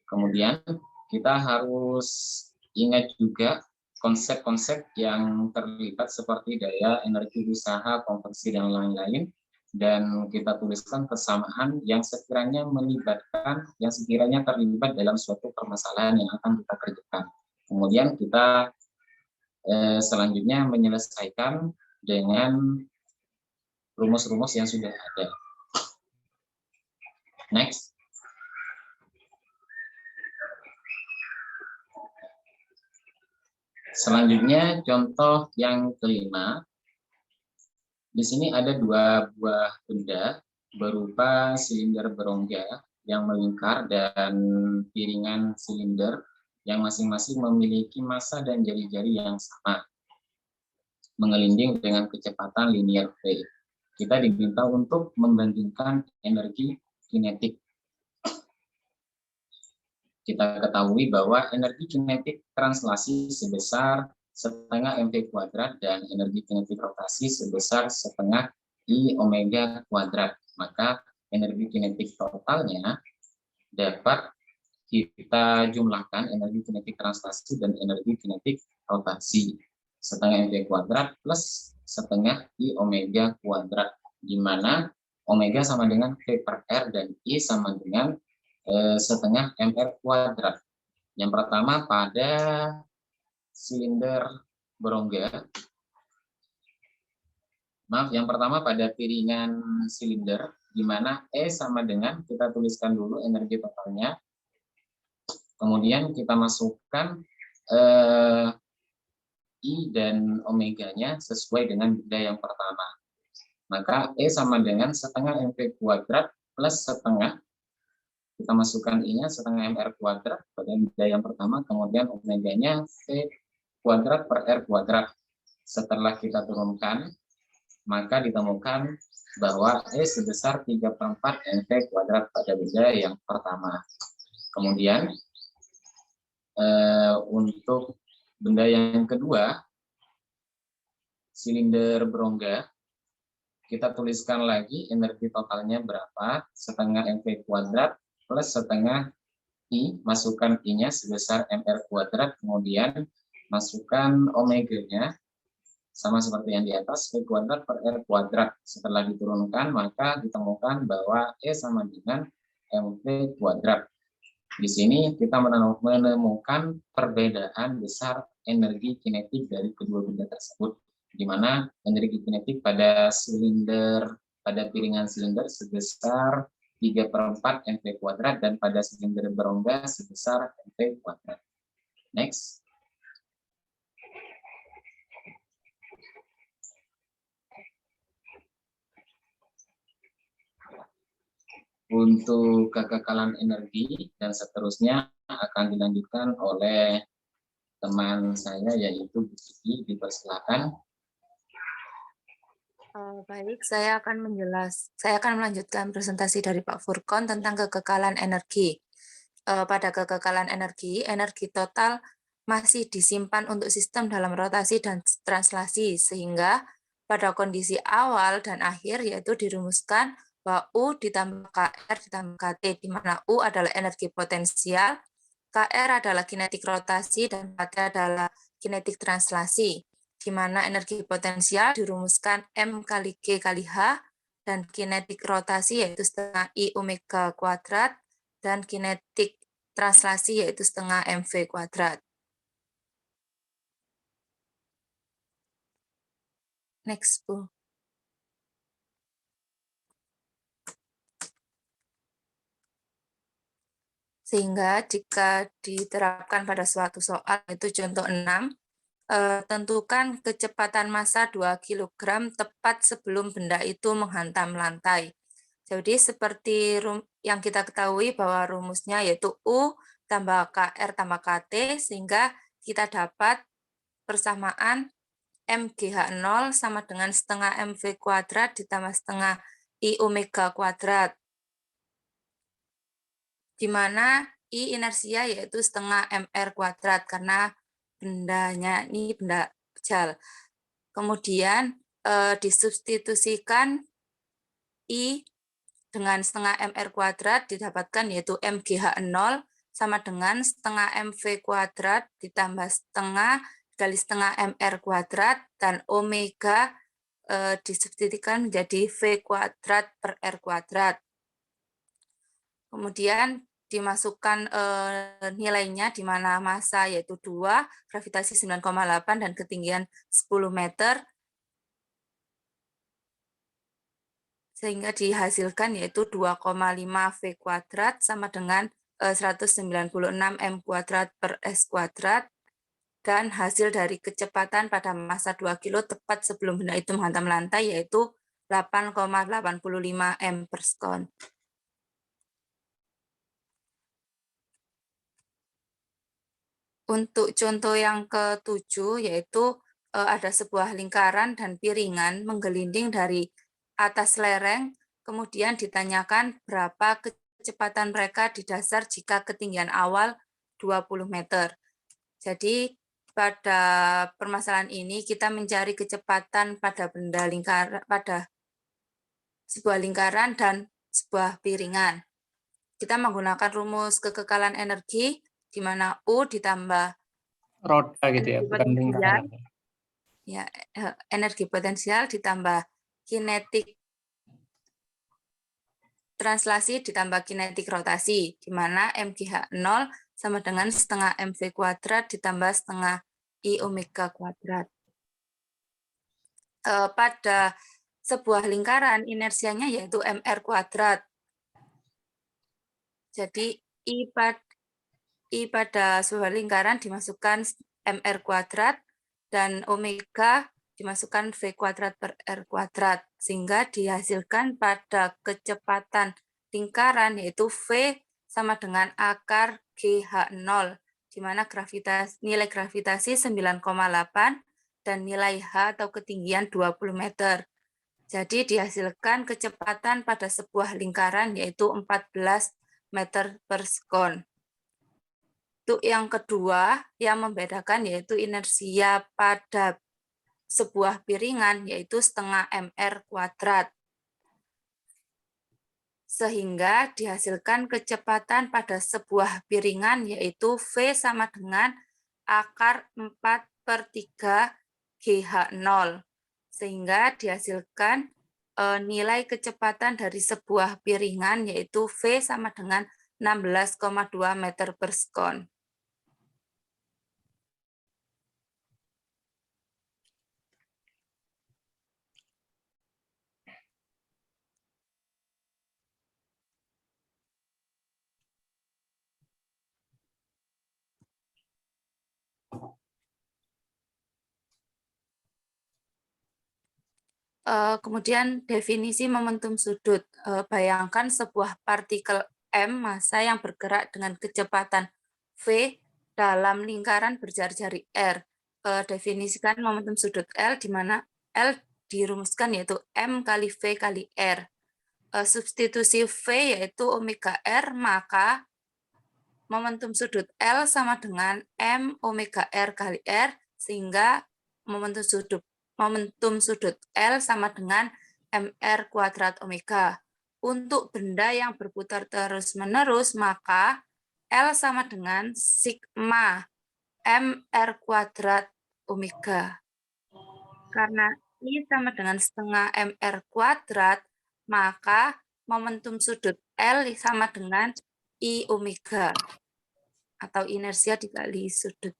Kemudian kita harus ingat juga konsep-konsep yang terlibat seperti daya, energi, usaha, konversi, dan lain-lain, dan kita tuliskan kesamaan yang sekiranya terlibat dalam suatu permasalahan yang akan kita kerjakan. Kemudian kita selanjutnya menyelesaikan dengan rumus-rumus yang sudah ada. Next. Selanjutnya contoh yang kelima. Di sini ada dua buah benda berupa silinder berongga yang melingkar dan piringan silinder yang masing-masing memiliki massa dan jari-jari yang sama, mengelinding dengan kecepatan linear V. Kita diminta untuk membandingkan energi kinetik. Kita ketahui bahwa energi kinetik translasi sebesar setengah MV kuadrat dan energi kinetik rotasi sebesar setengah I omega kuadrat. Maka energi kinetik totalnya dapat kita jumlahkan energi kinetik translasi dan energi kinetik rotasi. Setengah MV kuadrat plus setengah I omega kuadrat, di mana omega sama dengan V per R dan I sama dengan setengah MR kuadrat. Yang pertama pada silinder berongga, yang pertama pada piringan silinder, di mana E sama dengan, kita tuliskan dulu energi totalnya, kemudian kita masukkan I dan omeganya sesuai dengan benda yang pertama. Maka E sama dengan setengah mv kuadrat plus setengah, kita masukkan I-nya setengah mr kuadrat pada benda yang pertama, kemudian omeganya V kuadrat per R kuadrat. Setelah kita turunkan, maka ditemukan bahwa E sebesar 3/4 mv kuadrat pada benda yang pertama. Kemudian untuk benda yang kedua, silinder berongga, kita tuliskan lagi energi totalnya berapa, setengah mv kuadrat plus setengah I, masukkan I-nya sebesar mr kuadrat, kemudian masukkan omeganya, sama seperti yang di atas, V kuadrat per R kuadrat. Setelah diturunkan, maka ditemukan bahwa E sama dengan mv kuadrat. Di sini kita menemukan perbedaan besar energi kinetik dari kedua benda tersebut, di mana energi kinetik pada piringan silinder sebesar 3/4 mv kuadrat dan pada silinder berongga sebesar mv kuadrat. Next. Untuk kekekalan energi dan seterusnya akan dilanjutkan oleh teman saya, yaitu Bu Siti. Dipersilakan. Baik, saya akan melanjutkan presentasi dari Pak Furkon tentang kekekalan energi. Pada kekekalan energi total masih disimpan untuk sistem dalam rotasi dan translasi, sehingga pada kondisi awal dan akhir yaitu dirumuskan bahwa U ditambah KR ditambah KT, di mana U adalah energi potensial, KR adalah kinetik rotasi, dan KT adalah kinetik translasi, di mana energi potensial dirumuskan M kali G kali H, dan kinetik rotasi yaitu setengah I omega kuadrat, dan kinetik translasi yaitu setengah MV kuadrat. Next, Bu. Sehingga jika diterapkan pada suatu soal, itu contoh 6, tentukan kecepatan massa 2 kg tepat sebelum benda itu menghantam lantai. Jadi seperti yang kita ketahui bahwa rumusnya yaitu U tambah KR tambah KT, sehingga kita dapat persamaan MGH0 sama dengan setengah MV kuadrat ditambah setengah I omega kuadrat, di mana I inersia yaitu setengah MR kuadrat karena bendanya ini benda pejal. Kemudian disubstitusikan I dengan setengah MR kuadrat didapatkan yaitu MGH0 sama dengan setengah MV kuadrat ditambah setengah kali setengah MR kuadrat, dan omega disubstitusikan menjadi V kuadrat per R kuadrat. Kemudian dimasukkan nilainya di mana massa yaitu 2, gravitasi 9,8 dan ketinggian 10 meter, sehingga dihasilkan yaitu 2,5 V kuadrat sama dengan 196 M kuadrat per S kuadrat, dan hasil dari kecepatan pada massa 2 kilo tepat sebelum benda itu menghantam lantai yaitu 8,85 M per sekon. Untuk contoh yang ke-7 yaitu ada sebuah lingkaran dan piringan menggelinding dari atas lereng, kemudian ditanyakan berapa kecepatan mereka di dasar jika ketinggian awal 20 meter. Jadi pada permasalahan ini kita mencari kecepatan pada benda lingkaran, pada sebuah lingkaran dan sebuah piringan. Kita menggunakan rumus kekekalan energi, di mana U ditambah Roda gitu ya, bukan lingkaran. Ya, energi potensial ditambah kinetik translasi ditambah kinetik rotasi, di mana MGH0 sama dengan setengah MV kuadrat ditambah setengah I omega kuadrat. Pada sebuah lingkaran inersianya yaitu MR kuadrat. Jadi I pada sebuah lingkaran dimasukkan MR kuadrat, dan omega dimasukkan V kuadrat per R kuadrat, sehingga dihasilkan pada kecepatan lingkaran yaitu V sama dengan akar GH0, di mana nilai gravitasi 9,8 dan nilai H atau ketinggian 20 meter. Jadi dihasilkan kecepatan pada sebuah lingkaran yaitu 14 meter per sekon. Untuk yang kedua, yang membedakan yaitu inersia pada sebuah piringan yaitu setengah mr kuadrat. Sehingga dihasilkan kecepatan pada sebuah piringan yaitu V sama dengan akar 4/3 GH0. Sehingga dihasilkan nilai kecepatan dari sebuah piringan yaitu V sama dengan 16,2 meter per sekon. Kemudian definisi momentum sudut. Bayangkan sebuah partikel M massa yang bergerak dengan kecepatan V dalam lingkaran berjari-jari R. Definisikan momentum sudut L, di mana L dirumuskan yaitu M kali V kali R. Substitusi V yaitu omega R, maka momentum sudut L sama dengan M omega R kali R, sehingga momentum sudut L sama dengan mr kuadrat omega. Untuk benda yang berputar terus-menerus, maka L sama dengan sigma mr kuadrat omega. Karena I sama dengan setengah mr kuadrat, maka momentum sudut L sama dengan I omega, atau inersia dikali sudut.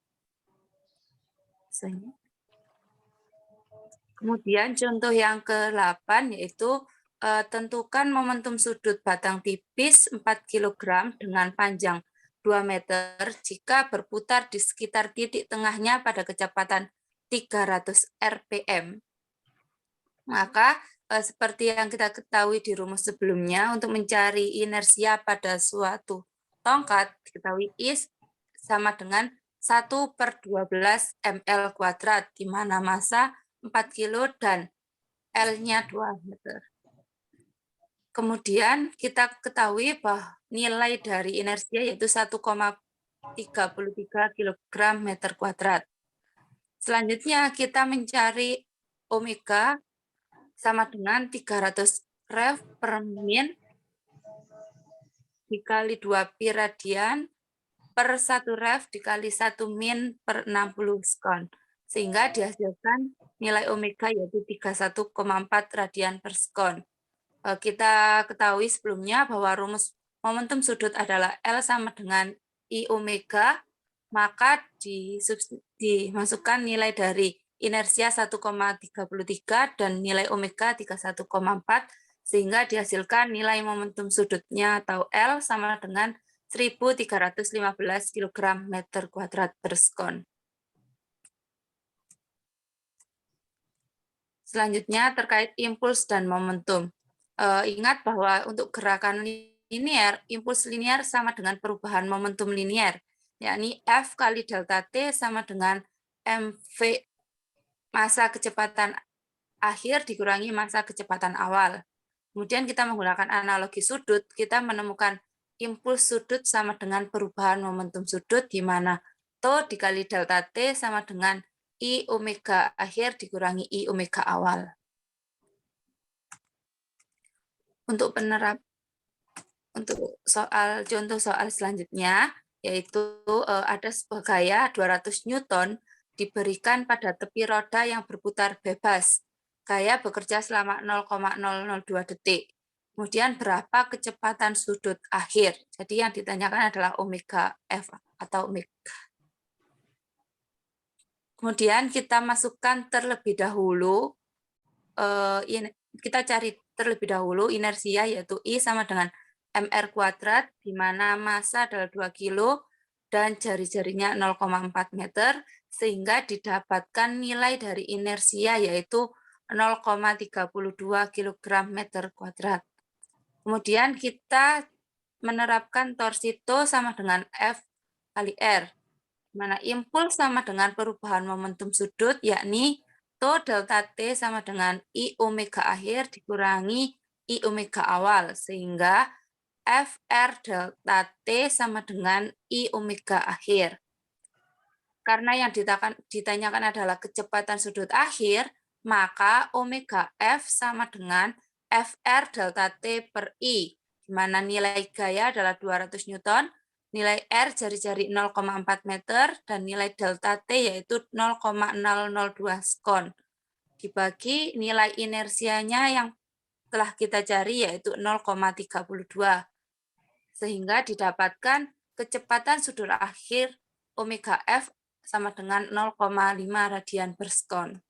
Kemudian contoh yang ke-8 yaitu tentukan momentum sudut batang tipis 4 kg dengan panjang 2 meter jika berputar di sekitar titik tengahnya pada kecepatan 300 rpm. Maka seperti yang kita ketahui di rumus sebelumnya, untuk mencari inersia pada suatu tongkat, diketahui I sama dengan 1/12 ml kuadrat, di mana massa 4 kilo dan L-nya 2 meter. Kemudian kita ketahui bahwa nilai dari inersia yaitu 1,33 kg meter kuadrat. Selanjutnya kita mencari omega sama dengan 300 rev per min dikali 2 pi radian per 1 rev dikali 1 min per 60 sekon. Sehingga dihasilkan nilai omega yaitu 31,4 radian per sekon. Kita ketahui sebelumnya bahwa rumus momentum sudut adalah L sama dengan I omega, maka dimasukkan nilai dari inersia 1,33 dan nilai omega 31,4, sehingga dihasilkan nilai momentum sudutnya atau L sama dengan 1.315 kg meter kuadrat per sekon. Selanjutnya terkait impuls dan momentum. Ingat bahwa untuk gerakan linear, impuls linear sama dengan perubahan momentum linear, yakni F kali delta T sama dengan mv massa kecepatan akhir dikurangi massa kecepatan awal. Kemudian kita menggunakan analogi sudut, kita menemukan impuls sudut sama dengan perubahan momentum sudut, di mana T dikali delta T sama dengan I omega akhir dikurangi I omega awal. Untuk contoh soal selanjutnya, yaitu ada sebuah gaya 200 Newton diberikan pada tepi roda yang berputar bebas. Gaya bekerja selama 0,002 detik. Kemudian berapa kecepatan sudut akhir? Jadi yang ditanyakan adalah omega F atau omega. Kemudian kita masukkan terlebih dahulu, kita cari terlebih dahulu inersia yaitu I sama dengan mr kuadrat, di mana massa adalah 2 kilo dan jari-jarinya 0,4 meter, sehingga didapatkan nilai dari inersia yaitu 0,32 kg meter kuadrat. Kemudian kita menerapkan torsi T sama dengan F kali R, di mana impuls sama dengan perubahan momentum sudut, yakni T delta T sama dengan I omega akhir dikurangi I omega awal, sehingga FR delta T sama dengan I omega akhir. Karena yang ditanyakan adalah kecepatan sudut akhir, maka omega F sama dengan FR delta T per I, di mana nilai gaya adalah 200 Newton, nilai R jari-jari 0,4 meter, dan nilai delta T yaitu 0,002 sekon. Dibagi nilai inersianya yang telah kita cari yaitu 0,32. Sehingga didapatkan kecepatan sudut akhir omega F sama dengan 0,5 radian per sekon.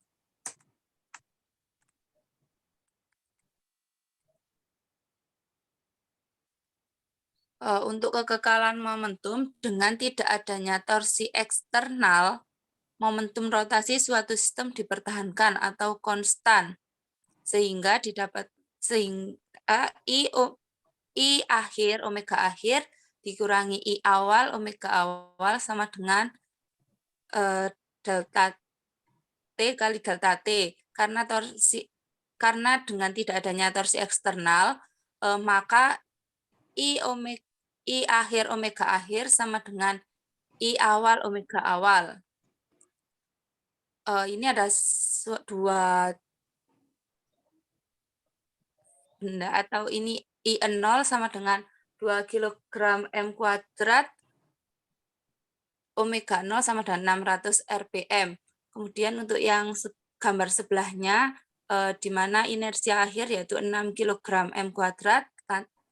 Untuk kekekalan momentum, dengan tidak adanya torsi eksternal, momentum rotasi suatu sistem dipertahankan atau konstan, sehingga I akhir omega akhir dikurangi I awal omega awal sama dengan delta T kali delta T. Karena dengan tidak adanya torsi eksternal, maka I akhir omega akhir sama dengan I awal omega awal. Ini ada dua benda, atau ini I0 sama dengan 2 kg M kuadrat, omega 0 sama dengan 600 rpm. Kemudian untuk yang gambar sebelahnya, di mana inersia akhir yaitu 6 kg M kuadrat,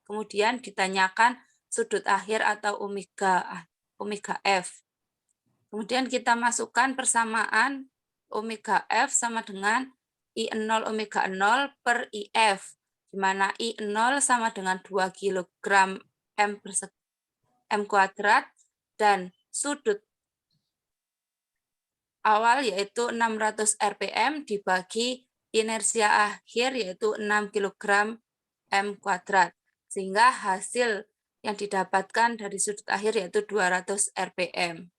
kemudian ditanyakan sudut akhir atau omega F. Kemudian kita masukkan persamaan omega F sama dengan I0 omega 0 per IF, di mana I0 sama dengan 2 kg M kuadrat, dan sudut awal yaitu 600 rpm dibagi inersia akhir yaitu 6 kg M kuadrat. Sehingga hasil yang didapatkan dari sudut akhir yaitu 200 rpm.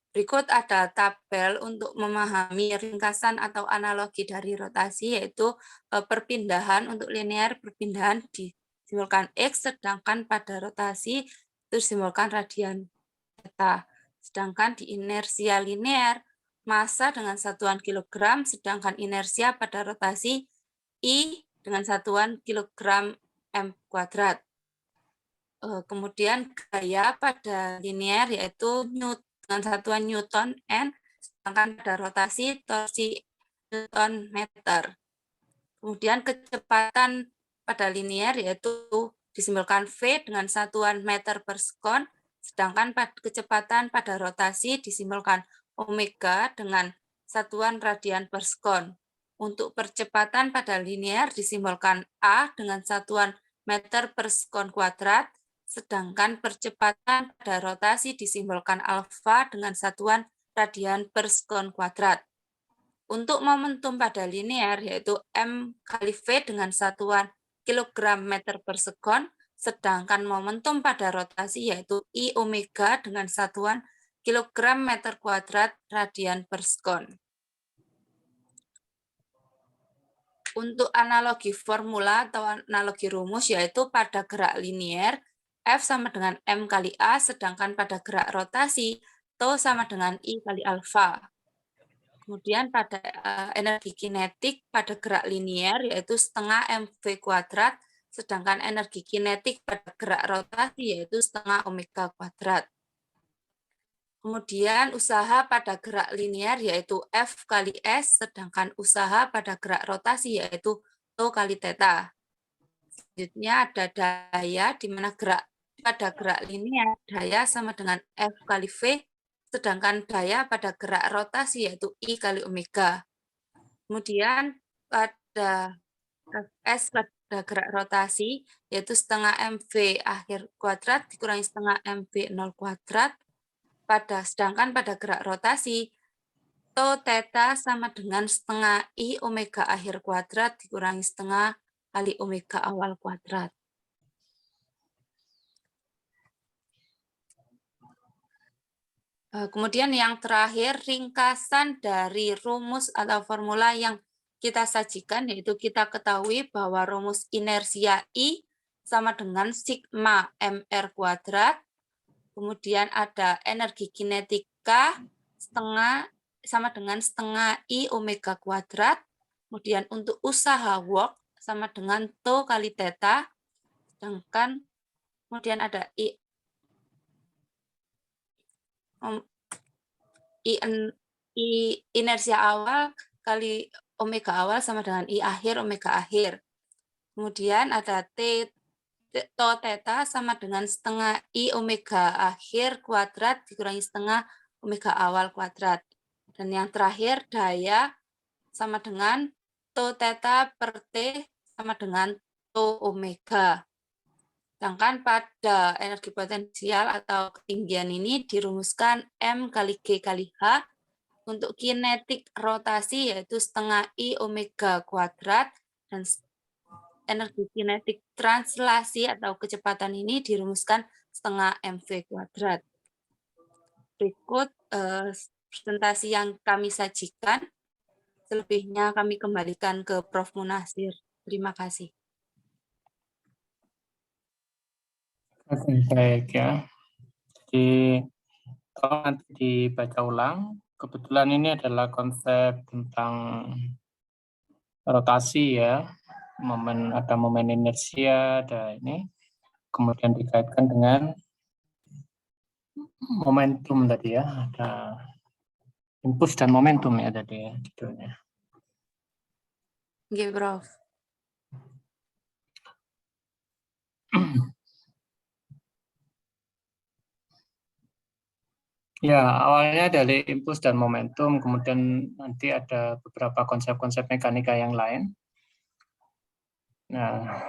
Berikut ada tabel untuk memahami ringkasan atau analogi dari rotasi, yaitu perpindahan untuk linear, perpindahan disimbolkan X, sedangkan pada rotasi itu disimbolkan radian theta. Sedangkan di inersia linear, massa dengan satuan kilogram, sedangkan inersia pada rotasi I dengan satuan kilogram M kuadrat. Kemudian gaya pada linear yaitu dengan satuan Newton N, sedangkan pada rotasi torsi Newton meter. Kemudian kecepatan pada linear yaitu disimbolkan V dengan satuan meter per sekon, sedangkan kecepatan pada rotasi disimbolkan omega dengan satuan radian per sekon. Untuk percepatan pada linear disimbolkan A dengan satuan meter per sekon kuadrat, sedangkan percepatan pada rotasi disimbolkan alfa dengan satuan radian per sekon kuadrat. Untuk momentum pada linear yaitu M kali V dengan satuan kilogram meter per sekon, sedangkan momentum pada rotasi yaitu I omega dengan satuan kilogram meter kuadrat radian per sekon. Untuk analogi formula atau analogi rumus yaitu pada gerak linear, F sama dengan M kali A, sedangkan pada gerak rotasi, T sama dengan I kali alfa. Kemudian pada energi kinetik pada gerak linear yaitu setengah MV kuadrat, sedangkan energi kinetik pada gerak rotasi yaitu setengah omega kuadrat. Kemudian usaha pada gerak linear yaitu F kali S, sedangkan usaha pada gerak rotasi yaitu T kali theta. Selanjutnya ada daya, di mana pada gerak linear daya sama dengan F kali V, sedangkan daya pada gerak rotasi yaitu I kali omega. Kemudian pada S ada gerak rotasi, yaitu setengah MV akhir kuadrat dikurangi setengah MV 0 kuadrat. Sedangkan pada gerak rotasi, tau theta sama dengan setengah I omega akhir kuadrat dikurangi setengah kali omega awal kuadrat. Kemudian yang terakhir, ringkasan dari rumus atau formula yang kita sajikan, yaitu kita ketahui bahwa rumus inersia I sama dengan sigma mr kuadrat, kemudian ada energi kinetika sama dengan setengah I omega kuadrat, kemudian untuk usaha work sama dengan tau kali theta, sedangkan kemudian ada inersia awal kali omega awal sama dengan I akhir omega akhir. Kemudian ada tau theta sama dengan setengah I omega akhir kuadrat dikurangi setengah omega awal kuadrat. Dan yang terakhir daya sama dengan tau theta per T sama dengan tau omega. Sedangkan pada energi potensial atau ketinggian ini dirumuskan M kali G kali H. Untuk kinetik rotasi yaitu setengah I omega kuadrat, dan energi kinetik translasi atau kecepatan ini dirumuskan setengah MV kuadrat. Berikut presentasi yang kami sajikan. Selebihnya kami kembalikan ke Prof. Munasir. Terima kasih. Baik ya. Jadi kalau nanti dibaca ulang, kebetulan ini adalah konsep tentang rotasi ya, ada momen inersia, ada ini, kemudian dikaitkan dengan momentum tadi ya, ada impuls dan momentum ya tadi ya judulnya. Oke, Prof. Ya, awalnya dari impuls dan momentum, kemudian nanti ada beberapa konsep-konsep mekanika yang lain. Nah,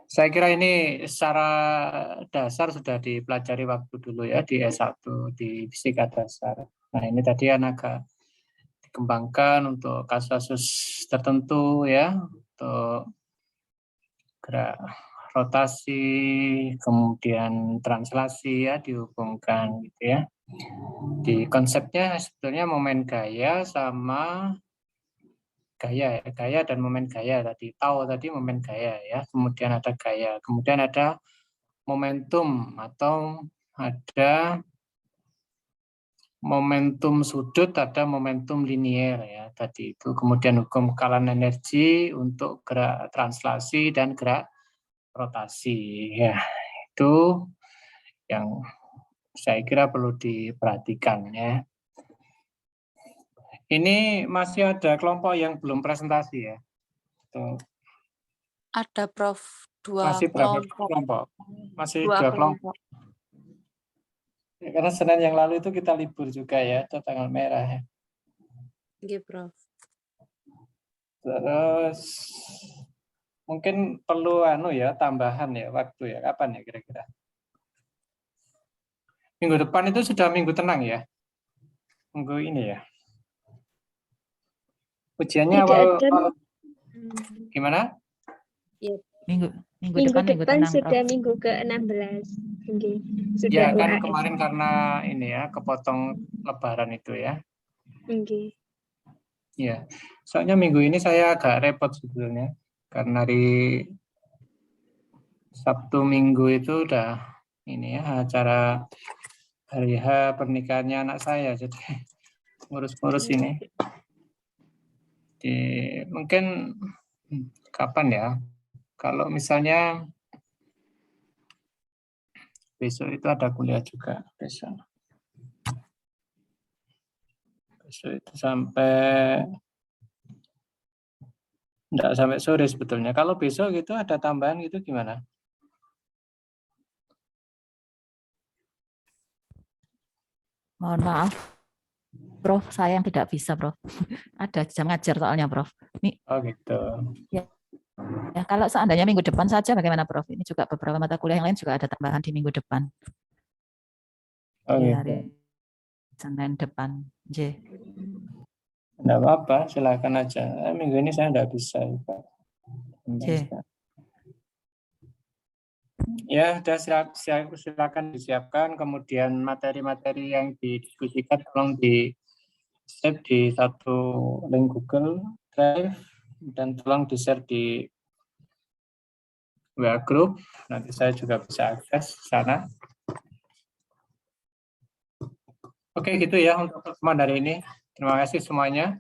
saya kira ini secara dasar sudah dipelajari waktu dulu ya di S1 di fisika dasar. Nah, ini tadi yang agak dikembangkan untuk kasus-kasus tertentu ya, untuk gerak rotasi, kemudian translasi ya dihubungkan gitu ya. Di konsepnya sebetulnya momen gaya sama gaya dan momen gaya tadi. Tau tadi momen gaya ya, kemudian ada gaya, kemudian ada momentum atau ada momentum sudut, ada momentum linier ya tadi itu. Kemudian hukum kekalan energi untuk gerak translasi dan gerak rotasi ya. Itu yang saya kira perlu diperhatikan ya. Ini masih ada kelompok yang belum presentasi ya. Tuh. Ada Prof. Dua Masih berapa kelompok. kelompok? Masih Dua dua kelompok. Ya, karena Senin yang lalu itu kita libur juga ya, itu tanggal merah ya. Oke, Prof. Terus mungkin perlu tambahan ya waktu ya, kapan ya kira-kira? Minggu depan itu sudah minggu tenang ya? Minggu ini ya? Ujiannya awal gimana? Minggu Minggu depan depan tenang, sudah Prof. minggu ke-16. Okay. Ya Sudah kan UAS. kemarin karena ini ya kepotong lebaran itu ya. Okay. Ya, soalnya minggu ini saya agak repot sebetulnya karena hari Sabtu Minggu itu udah ini ya acara hari H pernikahannya anak saya, jadi ngurus-ngurus ini. Mungkin kapan ya? Kalau misalnya besok itu ada kuliah juga besok. Besok itu enggak sampai sore sebetulnya. Kalau besok gitu ada tambahan gitu gimana? Mohon maaf. Prof, saya yang tidak bisa, Prof. Ada jam ngajar soalnya, Prof. Oh gitu. Ya, kalau seandainya minggu depan saja bagaimana, Prof? Ini juga beberapa mata kuliah yang lain juga ada tambahan di minggu depan. Oh Di gitu. hari Senin depan. J. Enggak apa-apa, silakan aja. Minggu ini saya enggak bisa, Pak. J. Ya, sudah silakan disiapkan. Kemudian materi-materi yang didiskusikan tolong di save di satu link Google Drive dan tolong di-share di WA Group. Nanti saya juga bisa akses ke sana. Oke, gitu ya untuk pertemuan hari ini. Terima kasih semuanya.